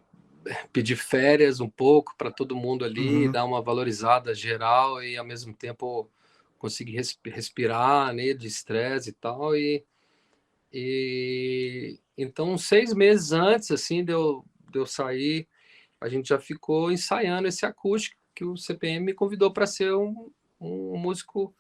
S3: pedir férias um pouco para todo mundo ali,
S1: Uhum.
S3: dar uma valorizada geral e ao mesmo tempo conseguir respirar, né, de estresse e tal. E então, 6 meses antes assim de eu sair, a gente já ficou ensaiando esse acústico que o CPM me convidou para ser um músico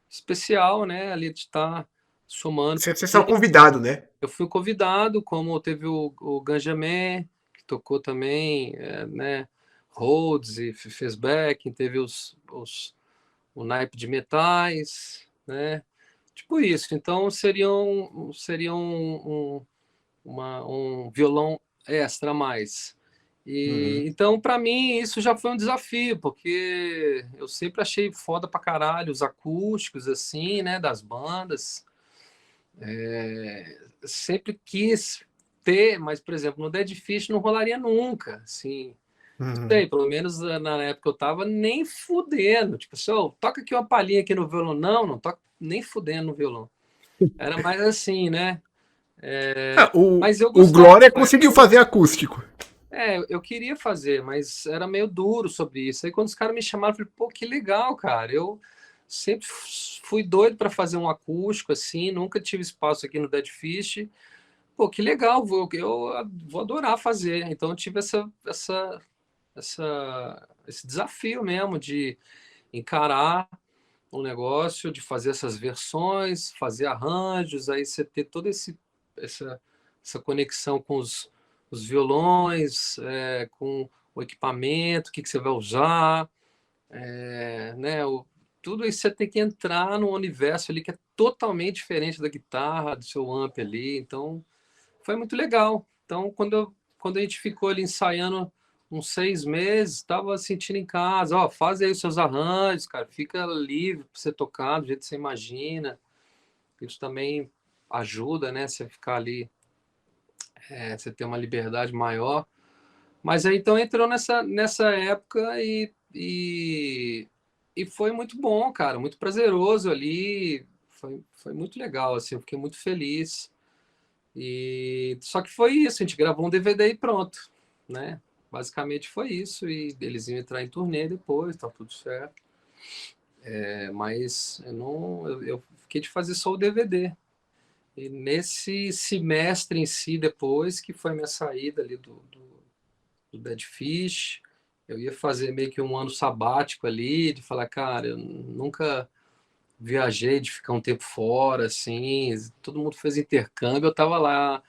S3: especial, né? Ali de estar somando,
S1: Você saiu
S3: porque
S1: convidado, né?
S3: eu fui convidado, como teve o Ganjamin, que tocou também, né? Rhodes e fez backing, teve o naipe de metais, né? Tipo isso. Então seria um violão extra a mais. E
S1: Uhum.
S3: então, para mim, isso já foi um desafio, porque eu sempre achei foda pra caralho os acústicos, assim, né, das bandas. Sempre quis ter, mas, por exemplo, no Dead Fish não rolaria nunca, assim. Não
S1: Uhum.
S3: sei, pelo menos na época eu tava nem fudendo. Tipo assim, oh, toca aqui uma palhinha aqui no violão. Não toca nem fudendo no violão. Era mais assim, né?
S1: Ah,
S3: Mas eu
S1: o
S3: gostava.
S1: Glória conseguiu fazer acústico.
S3: Eu queria fazer, mas era meio duro sobre isso. Aí quando os caras me chamaram, eu falei, pô, que legal, cara. Eu sempre fui doido para fazer um acústico assim, nunca tive espaço aqui no Dead Fish. Pô, que legal, eu vou adorar fazer. Então eu tive esse desafio mesmo de encarar um negócio, de fazer essas versões, fazer arranjos, aí você ter toda essa, essa conexão com os violões, com o equipamento, o que você vai usar, né? Tudo isso você tem que entrar num universo ali que é totalmente diferente da guitarra, do seu amp ali. Então, foi muito legal. Então, quando a gente ficou ali ensaiando uns 6 meses, estava sentindo em casa, ó, faz aí os seus arranjos, cara, fica livre para você tocar do jeito que você imagina. Isso também ajuda, né? Você ficar ali, você ter uma liberdade maior. Mas aí então entrou nessa época e foi muito bom, cara, muito prazeroso ali. Foi muito legal, assim, eu fiquei muito feliz. E só que foi isso, a gente gravou um DVD e pronto, né? Basicamente foi isso e eles iam entrar em turnê depois, tá tudo certo. Mas eu não, eu fiquei de fazer só o DVD. E nesse semestre em si depois que foi minha saída ali do Dead Fish, eu ia fazer meio que um ano sabático ali, de falar, cara, eu nunca viajei de ficar um tempo fora, assim, todo mundo fez intercâmbio, eu tava lá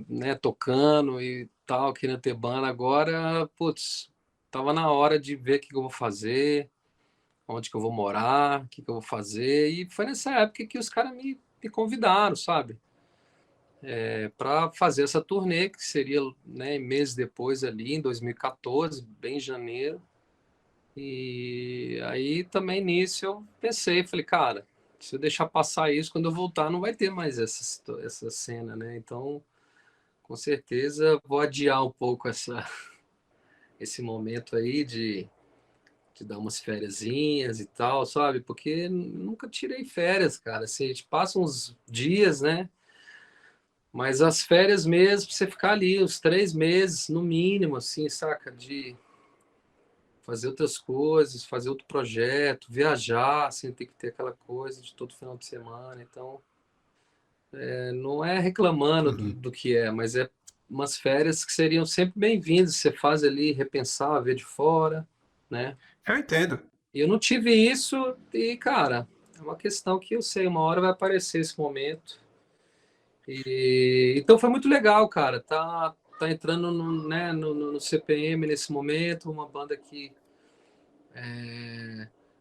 S3: né, tocando e tal, querendo ter banda. Agora, putz, tava na hora de ver o que eu vou fazer, onde que eu vou morar, o que eu vou fazer. E foi nessa época que os caras me convidaram, sabe? Para fazer essa turnê, que seria, né, meses depois ali, em 2014, bem em janeiro. E aí também nisso eu pensei, falei, cara, se eu deixar passar isso, quando eu voltar não vai ter mais essa cena, né? Então, com certeza vou adiar um pouco esse momento aí de dar umas fériasinhas e tal, sabe? Porque nunca tirei férias, cara. Assim, a gente passa uns dias, né? Mas as férias mesmo, você ficar ali uns 3 meses, no mínimo, assim, saca? De fazer outras coisas, fazer outro projeto, viajar, assim, tem que ter aquela coisa de todo final de semana. Então, não é reclamando do,
S1: Uhum.
S3: do que é, mas é umas férias que seriam sempre bem-vindas. Você faz ali, repensar, ver de fora, né?
S1: Eu entendo.
S3: E eu não tive isso e, cara, é uma questão que eu sei, uma hora vai aparecer esse momento. E então foi muito legal, cara. Tá entrando no, né, no CPM nesse momento, uma banda que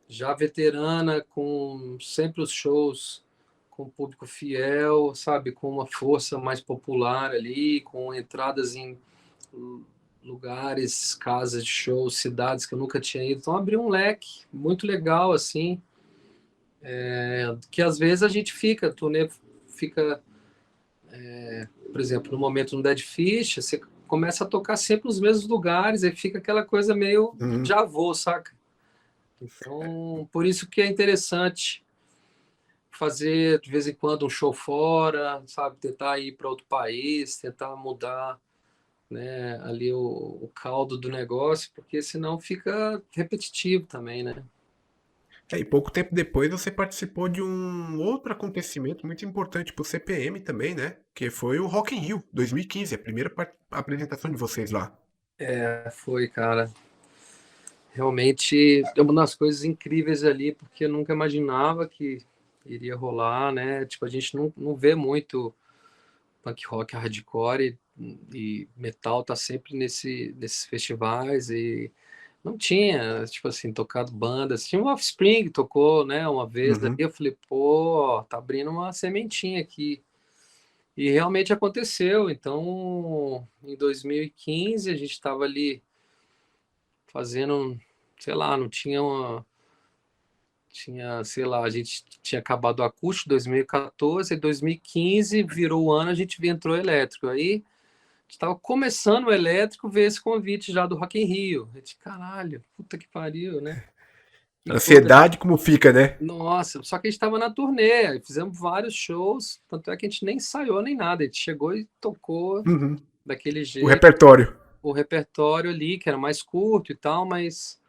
S3: já veterana, com sempre os shows com público fiel, sabe, com uma força mais popular ali, com entradas em lugares, casas de shows, cidades que eu nunca tinha ido. Então abriu um leque muito legal assim, que às vezes a gente fica, turnê fica, por exemplo, no momento no Dead Fish, você começa a tocar sempre nos mesmos lugares e fica aquela coisa meio
S1: Uhum.
S3: já vou, saca? Então, por isso que é interessante fazer de vez em quando um show fora, sabe? Tentar ir para outro país, tentar mudar, né, ali o caldo do negócio, porque senão fica repetitivo também, né?
S1: E pouco tempo depois você participou de um outro acontecimento muito importante pro CPM também, né? Que foi o Rock in Rio 2015, a primeira apresentação de vocês lá.
S3: Foi, cara. Realmente é uma das coisas incríveis ali, porque eu nunca imaginava que iria rolar, né? Tipo, a gente não vê muito punk rock hardcore e metal tá sempre nesses festivais e não tinha, tipo assim, tocado bandas. Tinha o Offspring que tocou, né, uma vez ali.
S1: Uhum.
S3: Eu falei, pô, tá abrindo uma sementinha aqui. E realmente aconteceu. Então, em 2015, a gente estava ali fazendo, sei lá, não tinha uma. Tinha, sei lá, a gente tinha acabado o acústico em 2014, em 2015 virou o ano, a gente entrou elétrico. Aí estava começando o elétrico, veio esse convite já do Rock in Rio. Eu disse, caralho, puta que pariu, né? Que coisa.
S1: Ansiedade como fica, né?
S3: Nossa, só que a gente estava na turnê, aí fizemos vários shows, tanto é que a gente nem ensaiou nem nada, a gente chegou e tocou
S1: Uhum.
S3: daquele
S1: O
S3: jeito,
S1: repertório.
S3: o repertório ali, que era mais curto e tal, mas.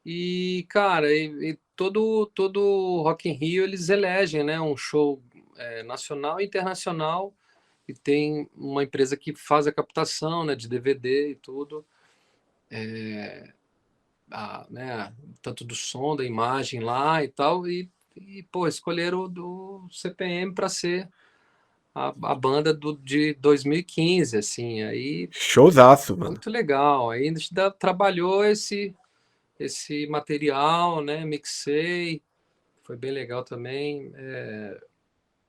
S3: E, cara, e todo Rock in Rio eles elegem, né, um show nacional e internacional, e tem uma empresa que faz a captação, né, de DVD e tudo. Né, tanto do som, da imagem lá e tal, e pô, escolheram o do CPM para ser a banda de 2015, assim, aí
S1: Showzaço, mano.
S3: muito legal. Aí a gente trabalhou esse material, né, mixei, foi bem legal também,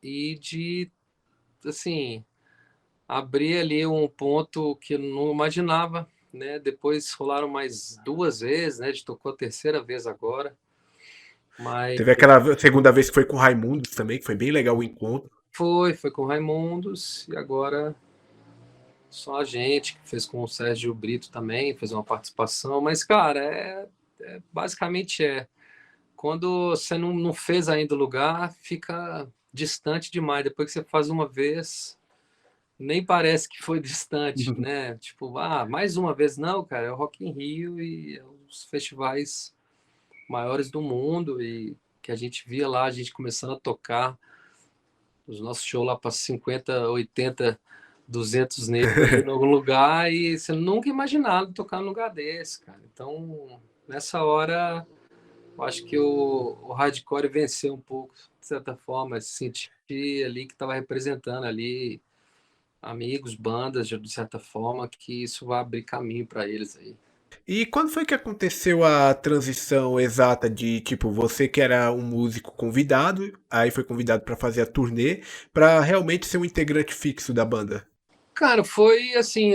S3: e assim, abrir ali um ponto que eu não imaginava, né? Depois rolaram mais 2 vezes, né? A gente tocou a terceira vez agora. Mas
S1: Teve aquela segunda vez que foi com o Raimundos também, que foi bem legal o encontro.
S3: foi com o Raimundos e agora só a gente, que fez com o Sérgio Brito também, fez uma participação. Mas, cara, basicamente quando você não fez ainda o lugar, fica distante demais. Depois que você faz uma vez, nem parece que foi distante, né? Tipo, mais uma vez, não, cara, é o Rock in Rio e é os festivais maiores do mundo e que a gente via lá, a gente começando a tocar os nossos shows lá para 50, 80, 200 negros ali em algum lugar e você nunca imaginava tocar num lugar desse, cara. Então, nessa hora, eu acho que o hardcore venceu um pouco, de certa forma, se sentir ali que estava representando ali amigos, bandas, de certa forma, que isso vai abrir caminho para eles aí.
S1: E quando foi que aconteceu a transição exata de, tipo, você que era um músico convidado, aí foi convidado pra fazer a turnê, pra realmente ser um integrante fixo da banda?
S3: Cara, foi assim,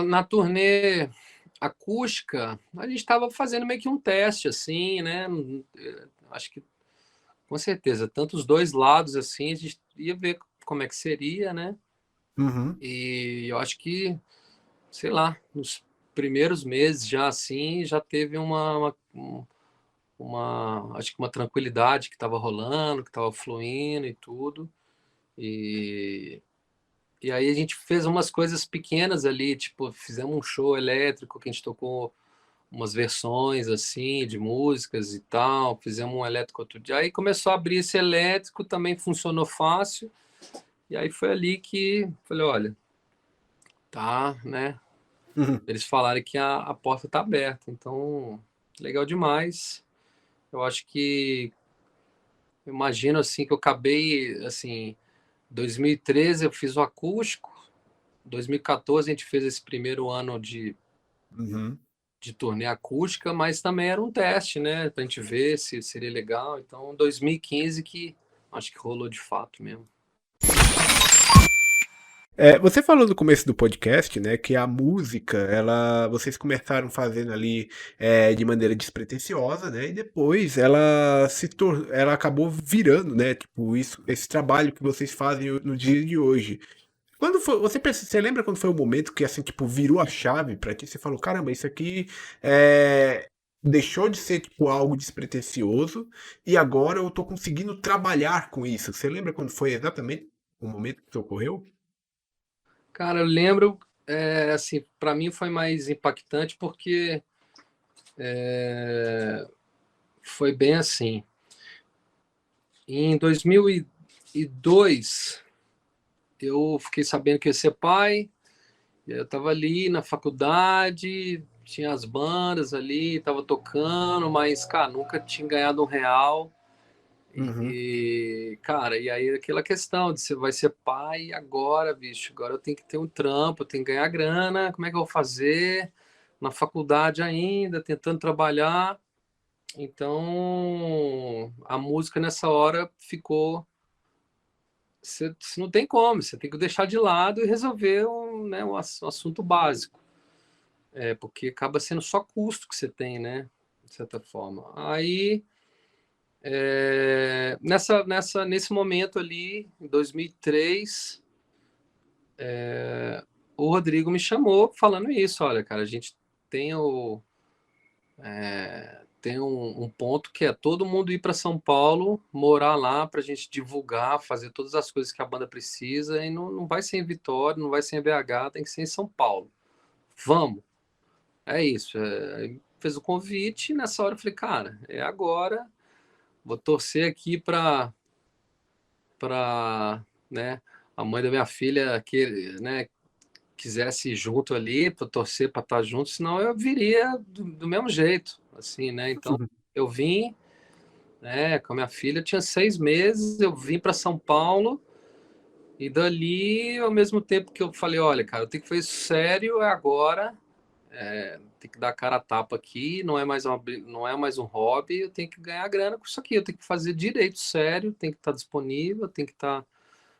S3: na turnê acústica, a gente estava fazendo meio que um teste, assim, né? Acho que, com certeza, tanto os dois lados, assim, a gente ia ver como é que seria, né?
S1: Uhum.
S3: E eu acho que, sei lá, nos primeiros meses já, assim, já teve acho que uma tranquilidade que estava rolando, que estava fluindo e tudo. E, e aí a gente fez umas coisas pequenas ali, tipo, fizemos um show elétrico que a gente tocou umas versões assim de músicas e tal, fizemos um elétrico outro dia. Aí começou a abrir esse elétrico, também funcionou fácil. E aí foi ali que falei, olha, tá, né?
S1: Uhum.
S3: Eles falaram que a porta tá aberta, então legal demais. Eu acho que eu imagino assim que eu acabei assim, 2013 eu fiz o acústico, 2014 a gente fez esse primeiro ano
S1: Uhum.
S3: de turnê acústica, mas também era um teste, né? Pra gente ver se seria legal. Então, 2015 que acho que rolou de fato mesmo.
S1: Você falou no começo do podcast, né, que a música, vocês começaram fazendo ali de maneira despretensiosa, né, e depois ela acabou virando, né, tipo esse trabalho que vocês fazem no dia de hoje. Quando foi, você lembra quando foi o momento que assim tipo virou a chave pra ti? Você falou, caramba, isso aqui deixou de ser tipo algo despretensioso e agora eu tô conseguindo trabalhar com isso. Você lembra quando foi exatamente o momento que isso ocorreu?
S3: Cara, eu lembro, assim, para mim foi mais impactante porque foi bem assim. Em 2002, eu fiquei sabendo que ia ser pai, e aí eu estava ali na faculdade, tinha as bandas ali, estava tocando, mas, cara, nunca tinha ganhado um real.
S1: Uhum.
S3: Cara, e aí aquela questão de você vai ser pai agora, bicho, agora eu tenho que ter um trampo, eu tenho que ganhar grana, como é que eu vou fazer? Na faculdade ainda, tentando trabalhar. Então, a música nessa hora ficou. Você não tem como, você tem que deixar de lado e resolver um assunto básico. Porque acaba sendo só custo que você tem, né? De certa forma. Aí nesse momento ali, em 2003, o Rodrigo me chamou falando isso. Olha, cara, a gente tem, tem um ponto que é todo mundo ir para São Paulo, morar lá para a gente divulgar, fazer todas as coisas que a banda precisa. E não vai ser em Vitória, não vai ser em BH, tem que ser em São Paulo. Vamos, é isso. Aí fez o convite e nessa hora eu falei, cara, é agora. Vou torcer aqui para, né, a mãe da minha filha que, né, quisesse ir junto ali para torcer para estar junto, senão eu viria do mesmo jeito, assim, né? Então eu vim, né, com a minha filha, eu tinha 6 meses, eu vim para São Paulo e dali, ao mesmo tempo que eu falei, olha, cara, eu tenho que fazer isso sério, é agora, tem que dar a cara a tapa aqui, não é mais um hobby, eu tenho que ganhar grana com isso aqui, eu tenho que fazer direito sério, tem que estar disponível, tem que estar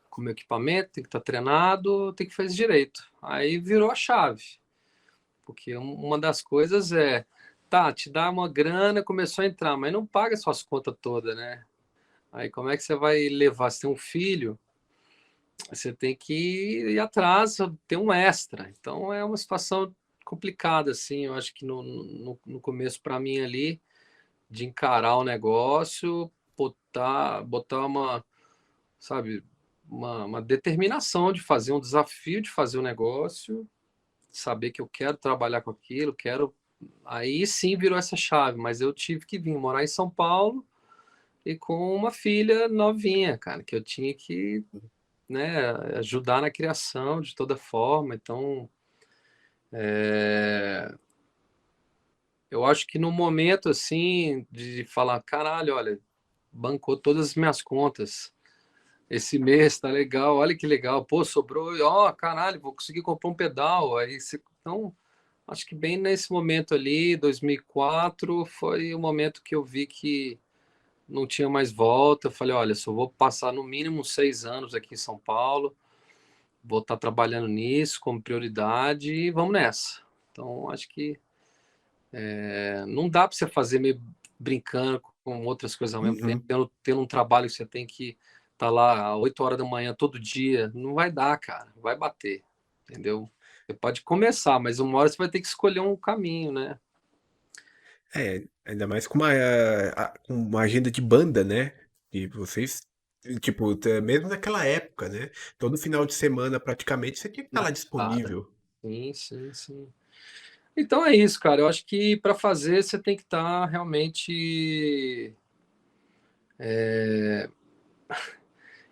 S3: com o meu equipamento, tem que estar treinado, tem que fazer direito. Aí virou a chave, porque uma das coisas é, tá, te dá uma grana, começou a entrar, mas não paga suas contas todas, né? Aí como é que você vai levar? Você tem um filho, você tem que ir atrás, ter um extra. Então é uma situação complicada, assim. Eu acho que no começo, para mim, ali, de encarar o negócio, botar uma, sabe, uma determinação de fazer um desafio, de fazer o negócio, saber que eu quero trabalhar com aquilo, quero. Aí sim virou essa chave, mas eu tive que vir morar em São Paulo e com uma filha novinha, cara, que eu tinha que, né, ajudar na criação de toda forma. Então, eu acho que no momento assim de falar, caralho, olha, bancou todas as minhas contas. Esse mês tá legal, olha que legal. Pô, sobrou, ó, caralho, vou conseguir comprar um pedal. Então, acho que bem nesse momento ali, 2004, foi o momento que eu vi que não tinha mais volta. Eu falei, olha, só vou passar no mínimo 6 anos aqui em São Paulo. Vou estar trabalhando nisso como prioridade e vamos nessa. Então, acho que. Não dá para você fazer meio brincando com outras coisas ao mesmo tempo,
S1: Uhum.
S3: tendo um trabalho que você tem que estar lá às 8 horas da manhã todo dia. Não vai dar, cara. Vai bater, entendeu? Você pode começar, mas uma hora você vai ter que escolher um caminho, né?
S1: É, ainda mais com com uma agenda de banda, né? E vocês, tipo, mesmo naquela época, né? Todo final de semana, praticamente, você tinha que estar
S3: Na
S1: lá
S3: estrada.
S1: disponível.
S3: Sim, sim, sim. Então é isso, cara. Eu acho que para fazer você tem que estar realmente.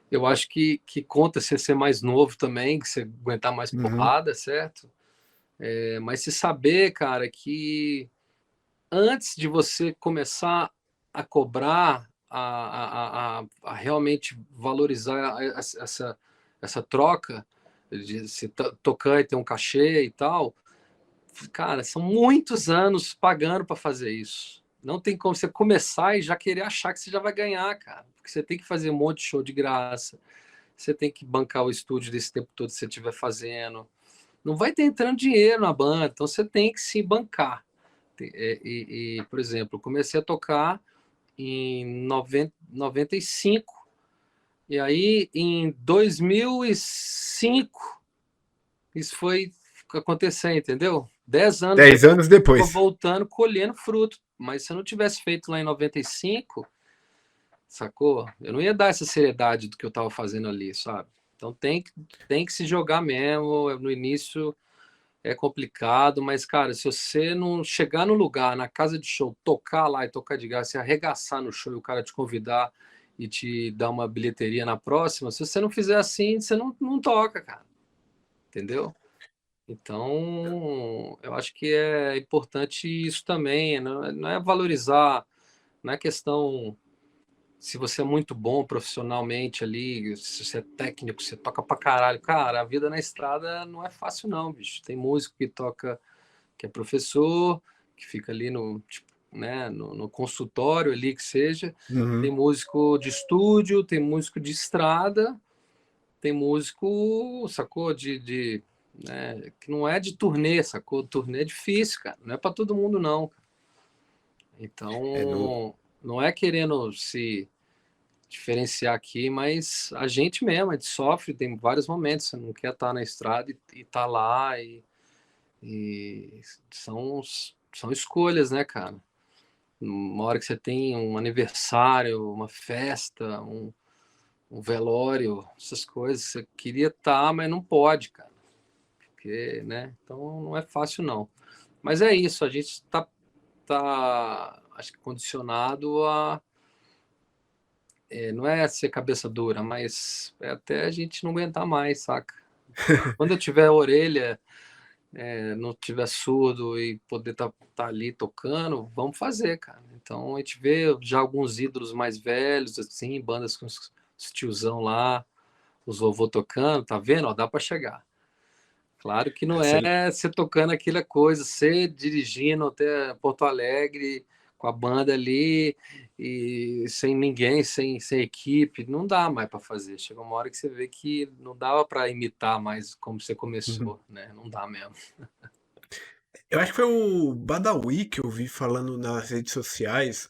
S3: Eu acho que conta você ser mais novo também, que você aguentar mais
S1: Uhum.
S3: porrada, certo? Mas se saber, cara, que antes de você começar a cobrar, a realmente valorizar essa troca, de se tocar e ter um cachê e tal, cara, são muitos anos pagando para fazer isso. Não tem como você começar e já querer achar que você já vai ganhar, cara. Porque você tem que fazer um monte de show de graça, você tem que bancar o estúdio desse tempo todo que você estiver fazendo. Não vai ter entrando dinheiro na banda, então você tem que se bancar. Por exemplo, comecei a tocar em 95, e aí em 2005 isso foi acontecer, entendeu? 10 anos
S1: 10 anos
S3: tô
S1: depois.
S3: voltando, colhendo fruto. Mas se eu não tivesse feito lá em 95, sacou? Eu não ia dar essa seriedade do que eu tava fazendo ali, sabe? Então tem que se jogar mesmo. No início é complicado, mas, cara, se você não chegar no lugar, na casa de show, tocar lá e tocar de graça, se arregaçar no show e o cara te convidar e te dar uma bilheteria na próxima, se você não fizer assim, você não toca, cara. Entendeu? Então, eu acho que é importante isso também, não é valorizar, não é questão se você é muito bom profissionalmente ali, se você é técnico, você toca pra caralho. Cara, a vida na estrada não é fácil não, bicho. Tem músico que toca, que é professor, que fica ali no, tipo, né, no consultório ali que seja. Tem
S1: Uhum.
S3: músico de estúdio, tem músico de estrada, tem músico, sacou, né, que não é de turnê, sacou? Turnê é difícil, cara. Não é para todo mundo, não.
S1: É, no,
S3: Então, não é querendo se diferenciar aqui, mas a gente mesmo, a gente sofre, tem vários momentos, você não quer estar na estrada e tá lá, e são escolhas, né, cara? Uma hora que você tem um aniversário, uma festa, um velório, essas coisas, você queria estar, mas não pode, cara. Porque, né? Então não é fácil, não. Mas é isso, a gente acho que condicionado a. Não é ser cabeça dura, mas é até a gente não aguentar mais, saca? Quando eu tiver a orelha, não tiver surdo e poder tá ali tocando, vamos fazer, cara. Então a gente vê já alguns ídolos mais velhos, assim, bandas com os tiozão lá, os vovô tocando, tá vendo? Ó, dá para chegar. Claro que não
S1: você-
S3: é você tocando aquela coisa, você dirigindo até Porto Alegre com a banda ali e sem ninguém, sem equipe, não dá mais para fazer. Chega uma hora que você vê que não dava para imitar mais como você
S1: Uhum.
S3: começou, né? Não dá mesmo.
S1: Eu acho que foi o Badawi que eu vi falando nas redes sociais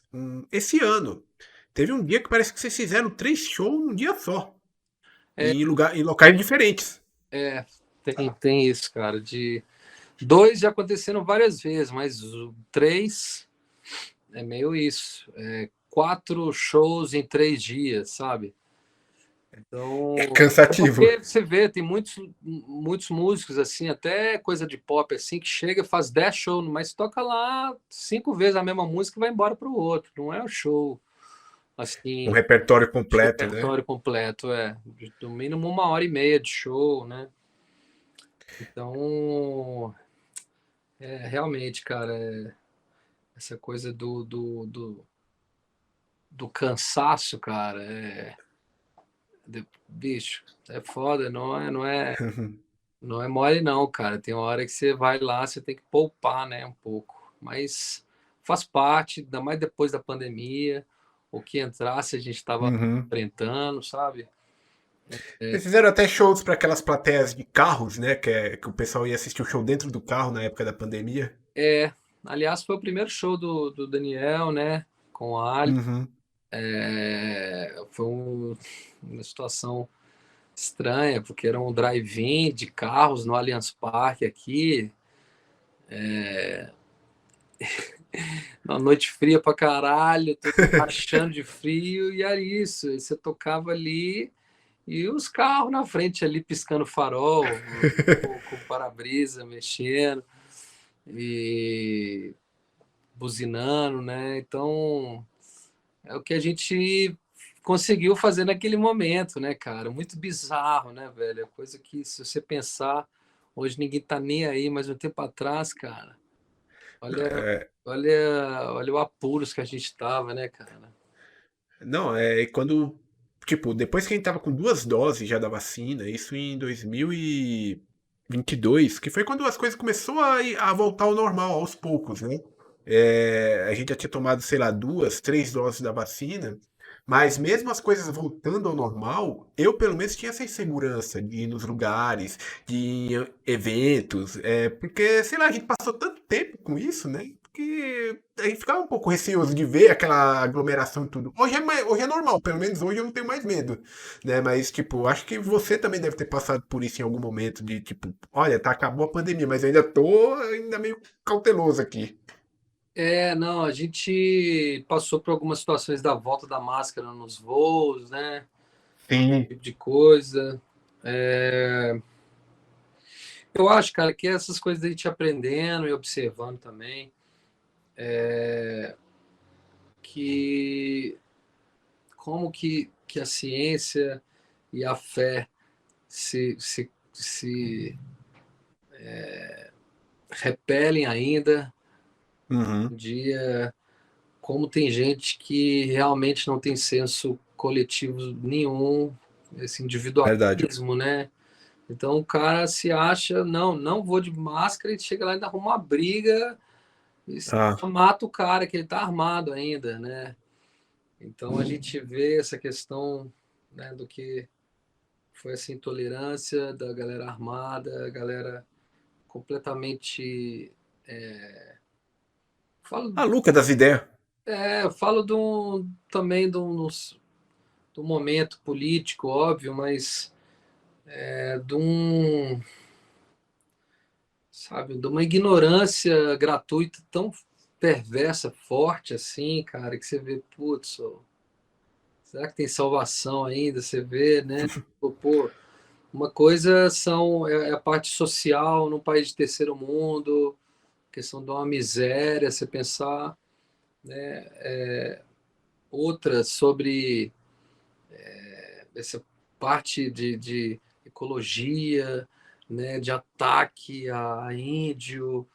S1: esse ano. Teve um dia que parece que vocês fizeram 3 shows num dia só.
S3: É,
S1: Em locais diferentes.
S3: tem isso, cara. De dois já aconteceram várias vezes, mas o três é meio isso. 4 shows em 3 dias, sabe?
S1: É
S3: Então, é
S1: cansativo.
S3: porque você vê, tem muitos músicos assim, até coisa de pop assim, que chega e faz 10 shows, mas toca lá 5 vezes a mesma música e vai embora para o outro. Não é um show
S1: Um
S3: assim,
S1: repertório
S3: de
S1: completo, né?
S3: repertório completo, no mínimo 1 hora e meia de show, né? Então, realmente, cara, essa coisa do cansaço, cara, bicho, é foda, não é mole não, cara. Tem uma hora que você vai lá, você tem que poupar, né, um pouco. Mas faz parte, ainda mais depois da pandemia, o que entrasse a gente estava
S1: Uhum.
S3: enfrentando, sabe?
S1: Vocês fizeram até shows para aquelas plateias de carros, né? Que o pessoal ia assistir o show dentro do carro na época da pandemia.
S3: Aliás, foi o primeiro show do Daniel, né? Com o Ali.
S1: Uhum.
S3: Foi uma situação estranha, porque era um drive-in de carros no Allianz Parque aqui, uma noite fria pra caralho, todo mundo rachando de frio, e era isso. E você tocava ali e os carros na frente ali piscando farol, com o para-brisa mexendo e buzinando, né? Então, é o que a gente conseguiu fazer naquele momento, né, cara? Muito bizarro, né, velho? É coisa que, se você pensar, hoje ninguém tá nem aí, mas um tempo atrás, cara, olha,
S1: É,
S3: olha o apuros que a gente tava, né, cara?
S1: não, é quando, tipo, depois que a gente tava com 2 doses já da vacina, isso em 2022, que foi quando as coisas começou a voltar ao normal aos poucos, né? A gente já tinha tomado, sei lá, 2, 3 doses da vacina, mas mesmo as coisas voltando ao normal, eu pelo menos tinha essa insegurança de ir nos lugares, de ir em eventos, porque, sei lá, a gente passou tanto tempo com isso, né? Que a gente ficava um pouco receoso de ver aquela aglomeração e tudo. Hoje é normal, pelo menos hoje eu não tenho mais medo, né? Mas, tipo, acho que você também deve ter passado por isso em algum momento, de tipo, olha, tá, acabou a pandemia, mas eu ainda tô ainda meio cauteloso aqui.
S3: Não, a gente passou por algumas situações da volta da máscara nos voos, né?
S1: Sim.
S3: Tipo de coisa. Eu acho, cara, que essas coisas a gente aprendendo e observando também, que como que a ciência e a fé se repelem ainda. Um
S1: Uhum.
S3: dia, como tem gente que realmente não tem senso coletivo nenhum, esse
S1: Verdade.
S3: individualismo, né? Então o cara se acha, não vou de máscara e chega lá e ainda arruma uma briga e
S1: Ah,
S3: mata o cara que ele tá armado ainda, né? Então a gente vê essa questão, né, do que foi essa intolerância da galera armada, a galera completamente. Falo,
S1: a Luca das ideias.
S3: falo também de um momento político, óbvio, mas de um, sabe, de uma ignorância gratuita tão perversa, forte assim, cara, que você vê, putz, será que tem salvação ainda? Você vê, né? Pô, uma coisa é a parte social num país de terceiro mundo, questão de uma miséria, você pensar, outra sobre essa parte de ecologia, né, de ataque a índio,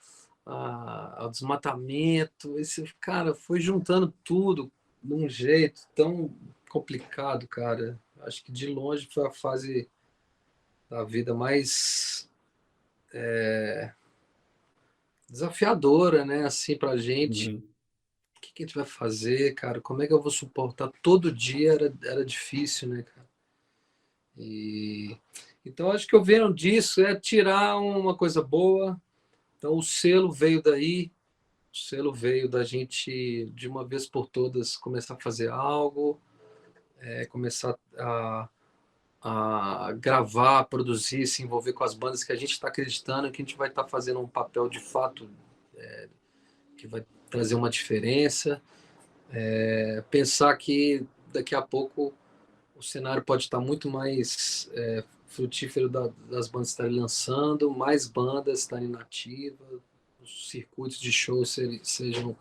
S3: ao desmatamento. Esse cara foi juntando tudo de um jeito tão complicado, cara. Acho que de longe foi a fase da vida mais desafiadora, né? Assim, pra gente.
S1: Uhum.
S3: O que que a gente vai fazer, cara? Como é que eu vou suportar todo dia? Era difícil, né, cara? E então acho que o vendo disso é tirar uma coisa boa. Então o selo veio daí, o selo veio da gente de uma vez por todas começar a fazer algo, começar a gravar, a produzir, se envolver com as bandas que a gente está acreditando que a gente vai estar fazendo um papel de fato que vai trazer uma diferença. Pensar que daqui a pouco o cenário pode estar muito mais frutífero das bandas estarem lançando, mais bandas estarem nativas, os circuitos de show sejam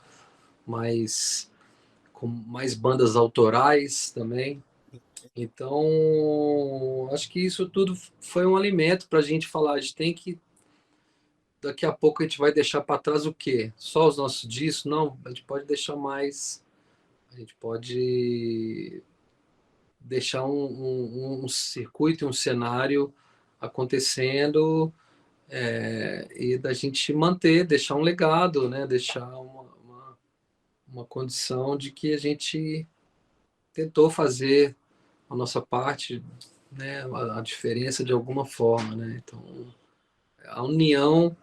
S3: mais com mais bandas autorais também. Então, acho que isso tudo foi um alimento para a gente falar. A gente tem que daqui a pouco a gente vai deixar para trás o quê? Só os nossos discos? Não, a gente pode deixar mais. A gente pode deixar um circuito, um cenário acontecendo e da gente manter, deixar um legado, né? Deixar uma condição de que a gente tentou fazer a nossa parte, né? A diferença de alguma forma, né? Então, a união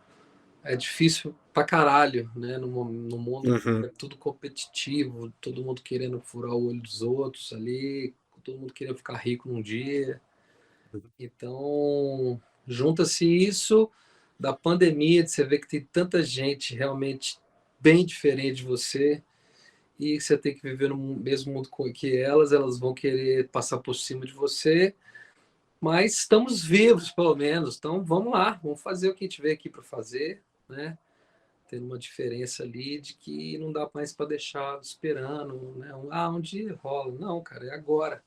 S3: é difícil pra caralho, né? No mundo é
S1: Uhum.
S3: tudo competitivo, todo mundo querendo furar o olho dos outros ali, todo mundo querendo ficar rico num dia. Então, junta-se isso da pandemia, de você ver que tem tanta gente realmente bem diferente de você e você tem que viver no mesmo mundo que elas vão querer passar por cima de você, mas estamos vivos, pelo menos. Então, vamos lá, vamos fazer o que a gente veio aqui para fazer, né? Tendo uma diferença ali de que não dá mais para deixar esperando, né? Um dia rola. Não, cara, é agora.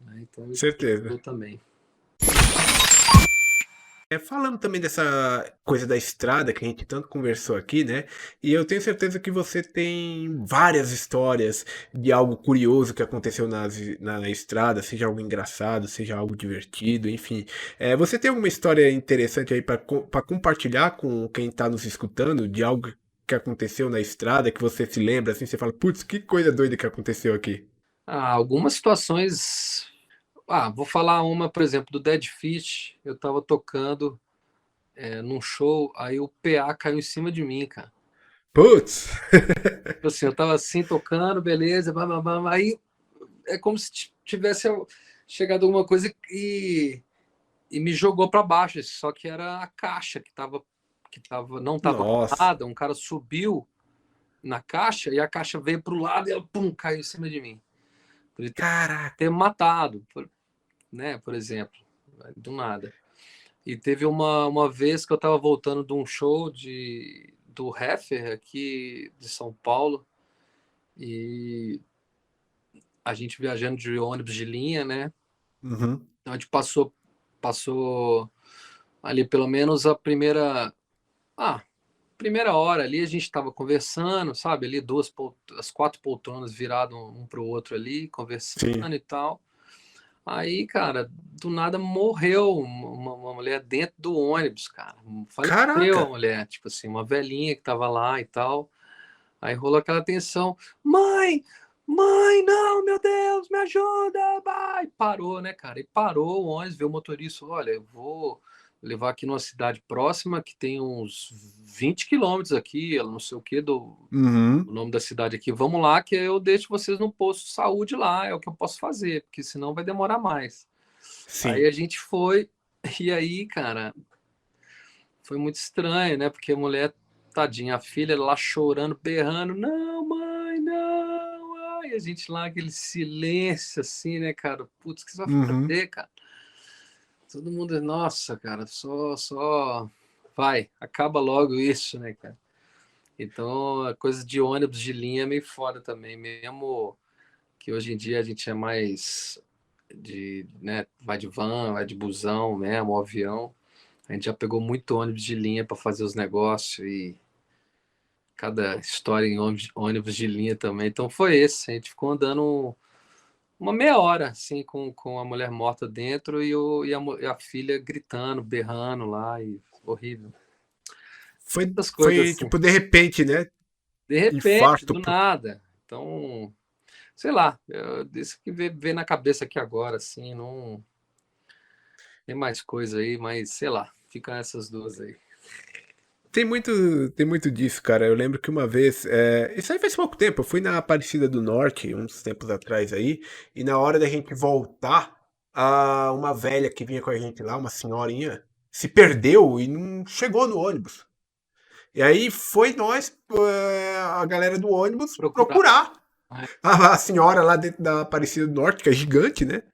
S3: Né? Então, isso
S1: Certeza.
S3: mudou também.
S1: Falando também dessa coisa da estrada que a gente tanto conversou aqui, né? E eu tenho certeza que você tem várias histórias de algo curioso que aconteceu na estrada, seja algo engraçado, seja algo divertido, enfim. Você tem alguma história interessante aí para compartilhar com quem está nos escutando de algo que aconteceu na estrada que você se lembra, assim, você fala, putz, que coisa doida que aconteceu aqui.
S3: Algumas situações. Vou falar uma, por exemplo, do Dead Fish. Eu estava tocando num show, aí o PA caiu em cima de mim, cara.
S1: Putz!
S3: Tipo assim, eu tava assim tocando, beleza, aí é como se tivesse chegado alguma coisa e me jogou para baixo, só que era a caixa não estava
S1: Nossa!
S3: nada, um cara subiu na caixa e a caixa veio para o lado e ela pum, caiu em cima de mim. Podia
S1: Caraca!
S3: ter matado, né, por exemplo, do nada. E teve uma vez que eu estava voltando de um show do Heffer aqui de São Paulo e a gente viajando de ônibus de linha, né?
S1: Uhum.
S3: Então a gente passou ali pelo menos a primeira hora ali a gente estava conversando, sabe? Ali as quatro poltronas virado um para o outro ali, conversando
S1: Sim.
S3: e tal. Aí, cara, do nada morreu uma mulher dentro do ônibus, cara. Faleceu a
S1: Caraca!
S3: mulher, tipo assim, uma velhinha que tava lá e tal. Aí rolou aquela tensão. Mãe! Mãe, não, meu Deus, me ajuda! Vai! Parou, né, cara? E parou o ônibus, veio o motorista. Olha, eu vou levar aqui numa cidade próxima que tem uns 20 quilômetros aqui, ela não sei o que, o
S1: Uhum.
S3: nome da cidade aqui. Vamos lá, que eu deixo vocês no posto de saúde lá, é o que eu posso fazer, porque senão vai demorar mais. Aí
S1: Sim.
S3: a gente foi, e aí, cara, foi muito estranho, né? Porque a mulher, tadinha, a filha lá chorando, berrando, não, mãe, não. Ai, a gente lá, aquele silêncio assim, né, cara? Putz, o que você vai
S1: Uhum.
S3: fazer, cara? Todo mundo, nossa, cara, só vai, acaba logo isso, né, cara? Então, a coisa de ônibus de linha é meio foda também, mesmo que hoje em dia a gente é mais né, vai de van, vai de busão mesmo, avião. A gente já pegou muito ônibus de linha para fazer os negócios e cada história em ônibus de linha também. Então foi esse. A gente ficou andando uma meia hora, assim, com a mulher morta dentro e a filha gritando, berrando lá, e horrível. Essas coisas
S1: Foi
S3: assim.
S1: tipo de repente, né?
S3: De repente,
S1: Infarto.
S3: do nada. Então, sei lá, isso que vê na cabeça aqui agora, assim, não tem mais coisa aí, mas sei lá, ficam essas duas aí.
S1: Tem muito disso, cara. Eu lembro que uma vez, isso aí faz pouco tempo, eu fui na Aparecida do Norte, uns tempos atrás aí, e na hora da gente voltar, uma velha que vinha com a gente lá, uma senhorinha, se perdeu e não chegou no ônibus. E aí foi nós, a galera do ônibus,
S3: Procurar.
S1: procurar
S3: Ai,
S1: a senhora lá dentro da Aparecida do Norte, que é gigante, né?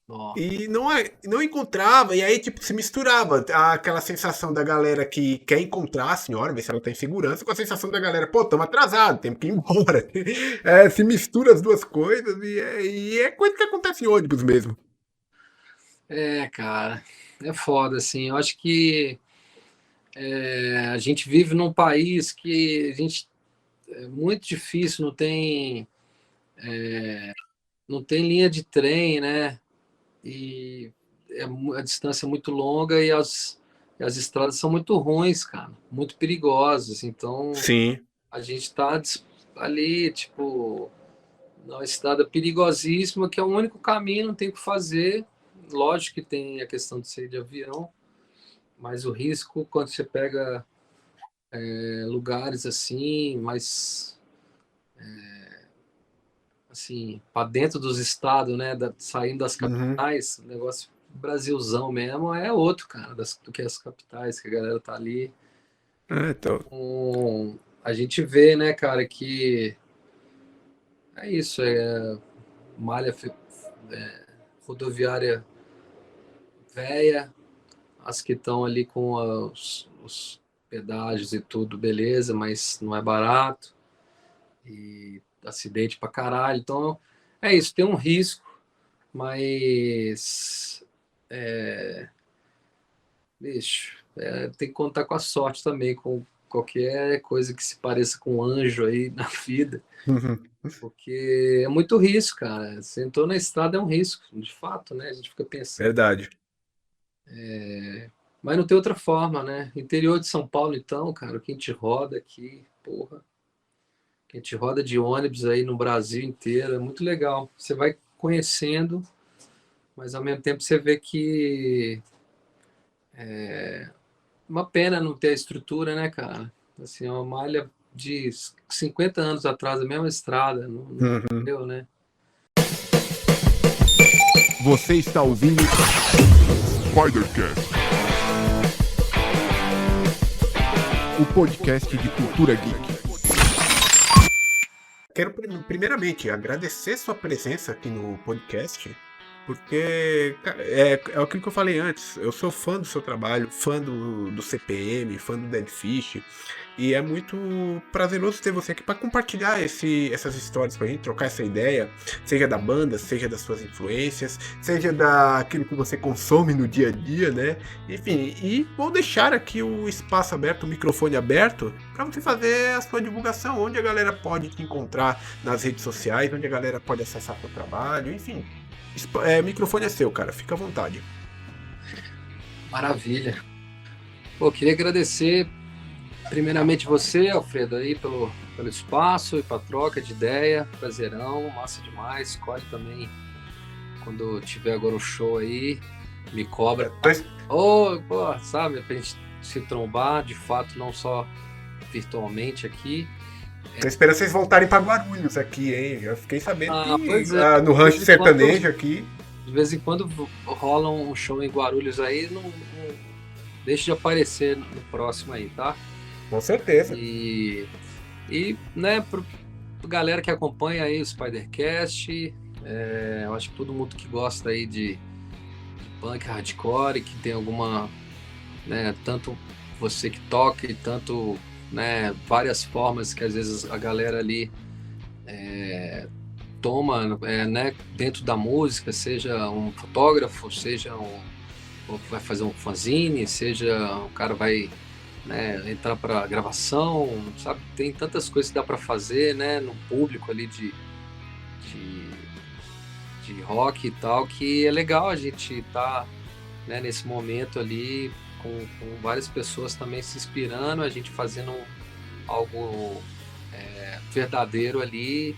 S3: ó,
S1: E não encontrava, e aí, tipo, se misturava aquela sensação da galera que quer encontrar a senhora, ver se ela tá em segurança, com a sensação da galera, pô, estamos atrasados, temos que ir embora. Se mistura as duas coisas e é coisa que acontece em ônibus mesmo.
S3: cara, é foda, assim. Eu acho que a gente vive num país que a gente é muito difícil, não tem linha de trem, né? E a distância é muito longa e as estradas são muito ruins, cara, muito perigosas. Então
S1: Sim.
S3: a gente está ali, tipo, numa estrada perigosíssima, que é o único caminho, não tem o que fazer. Lógico que tem a questão de ser de avião, mas o risco quando você pega lugares assim, mas assim, para dentro dos estados, né, saindo das
S1: Uhum.
S3: capitais, o negócio Brasilzão mesmo é outro, cara, do que as capitais, que a galera tá ali.
S1: Então,
S3: A gente vê, né, cara, que é isso, malha rodoviária velha, as que estão ali com os pedágios e tudo, beleza, mas não é barato, e acidente pra caralho. Então, é isso, tem um risco, mas, bicho, tem que contar com a sorte também, com qualquer coisa que se pareça com um anjo aí na vida,
S1: uhum.
S3: porque é muito risco, cara. Você entrou na estrada é um risco, de fato, né? A gente fica pensando.
S1: Verdade.
S3: Mas não tem outra forma, né? Interior de São Paulo, então, cara, quem te roda aqui, porra, quem te roda de ônibus aí no Brasil inteiro, é muito legal. Você vai conhecendo, mas ao mesmo tempo você vê que uma pena não ter a estrutura, né, cara? Assim, é uma malha de 50 anos atrás, a mesma estrada, não
S1: Uhum.
S3: deu, né?
S1: Você está ouvindo Spidercast, o podcast de cultura geek. Quero primeiramente agradecer sua presença aqui no podcast, porque é aquilo que eu falei antes. Eu sou fã do seu trabalho, fã do CPM, fã do Dead Fish, e é muito prazeroso ter você aqui para compartilhar essas histórias com a gente, trocar essa ideia, seja da banda, seja das suas influências, seja daquilo que você consome no dia a dia, né? Enfim, e vou deixar aqui o espaço aberto, o microfone aberto, para você fazer a sua divulgação, onde a galera pode te encontrar nas redes sociais, onde a galera pode acessar seu trabalho, enfim. Microfone é seu, cara, fica à vontade.
S3: Maravilha. Pô, queria agradecer primeiramente você, Alfredo, aí pelo espaço e para troca de ideia. Prazerão, massa demais. Escolhe também quando tiver agora o show aí, me cobra. Pô, sabe, pra gente se trombar, de fato, não só virtualmente aqui.
S1: Tô esperando vocês voltarem pra Guarulhos aqui, hein? Eu fiquei sabendo que
S3: Pois é,
S1: no rancho sertanejo aqui.
S3: de vez em quando rola um show em Guarulhos aí, não deixa de aparecer no próximo aí, tá?
S1: Com certeza.
S3: E né, pra galera que acompanha aí o Spidercast, eu acho que todo mundo que gosta aí de punk, hardcore, que tem alguma, né, tanto você que toca e tanto, né, várias formas que às vezes a galera ali toma, né, dentro da música, seja um fotógrafo, seja vai fazer um fanzine, seja o cara vai, né, entrar para gravação, sabe? Tem tantas coisas que dá para fazer, né, no público ali de, de rock e tal, que é legal a gente estar, né, nesse momento ali com várias pessoas também se inspirando, a gente fazendo algo verdadeiro ali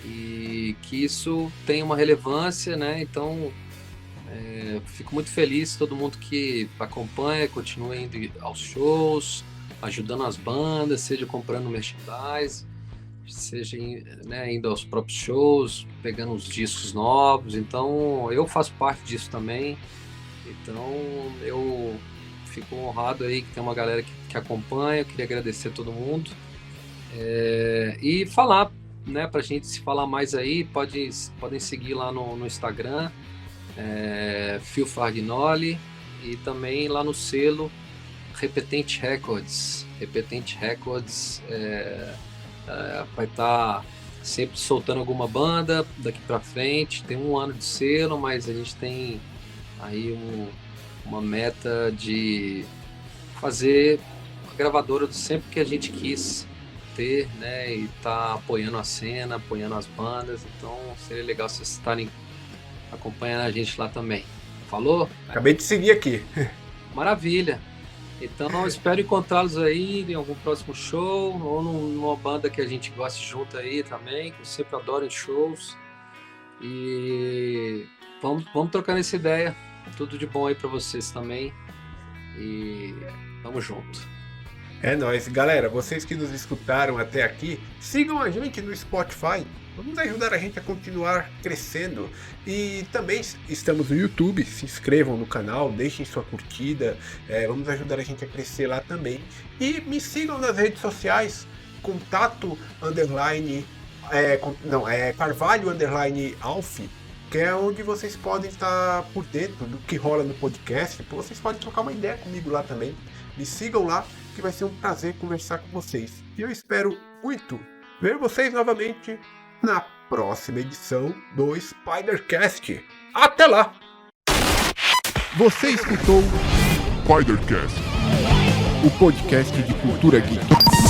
S3: e que isso tem uma relevância, né? Então fico muito feliz todo mundo que acompanha, continua indo aos shows, ajudando as bandas, seja comprando merchandise, seja, né, indo aos próprios shows, pegando os discos novos. Então eu faço parte disso também. Então eu fico honrado aí que tem uma galera que acompanha. Eu queria agradecer a todo mundo e falar, né, pra gente se falar mais aí, podem seguir lá no Instagram, Phil Fargnoli, e também lá no selo Repetente Records. Repetente Records vai estar sempre soltando alguma banda daqui para frente. Tem um ano de selo, mas a gente tem aí uma meta de fazer a gravadora do sempre que a gente quis ter, né? E tá apoiando a cena, apoiando as bandas. Então seria legal vocês estarem acompanhando a gente lá também. Falou?
S1: Acabei de seguir aqui.
S3: Maravilha! Então espero encontrá-los aí em algum próximo show ou numa banda que a gente goste junto aí também, que eu sempre adoro em shows. E vamos trocando essa ideia. Tudo de bom aí para vocês também. E tamo junto.
S1: É nóis, galera, vocês que nos escutaram até aqui, sigam a gente no Spotify. Vamos ajudar a gente a continuar crescendo. E também estamos no YouTube, se inscrevam no canal, deixem sua curtida, vamos ajudar a gente a crescer lá também. E me sigam nas redes sociais, contato underline, Carvalho underline Alf, que é onde vocês podem estar por dentro do que rola no podcast. Vocês podem trocar uma ideia comigo lá também. Me sigam lá, que vai ser um prazer conversar com vocês. E eu espero muito ver vocês novamente na próxima edição do Spidercast. Até lá!
S2: Você escutou Spidercast, o podcast de cultura geek.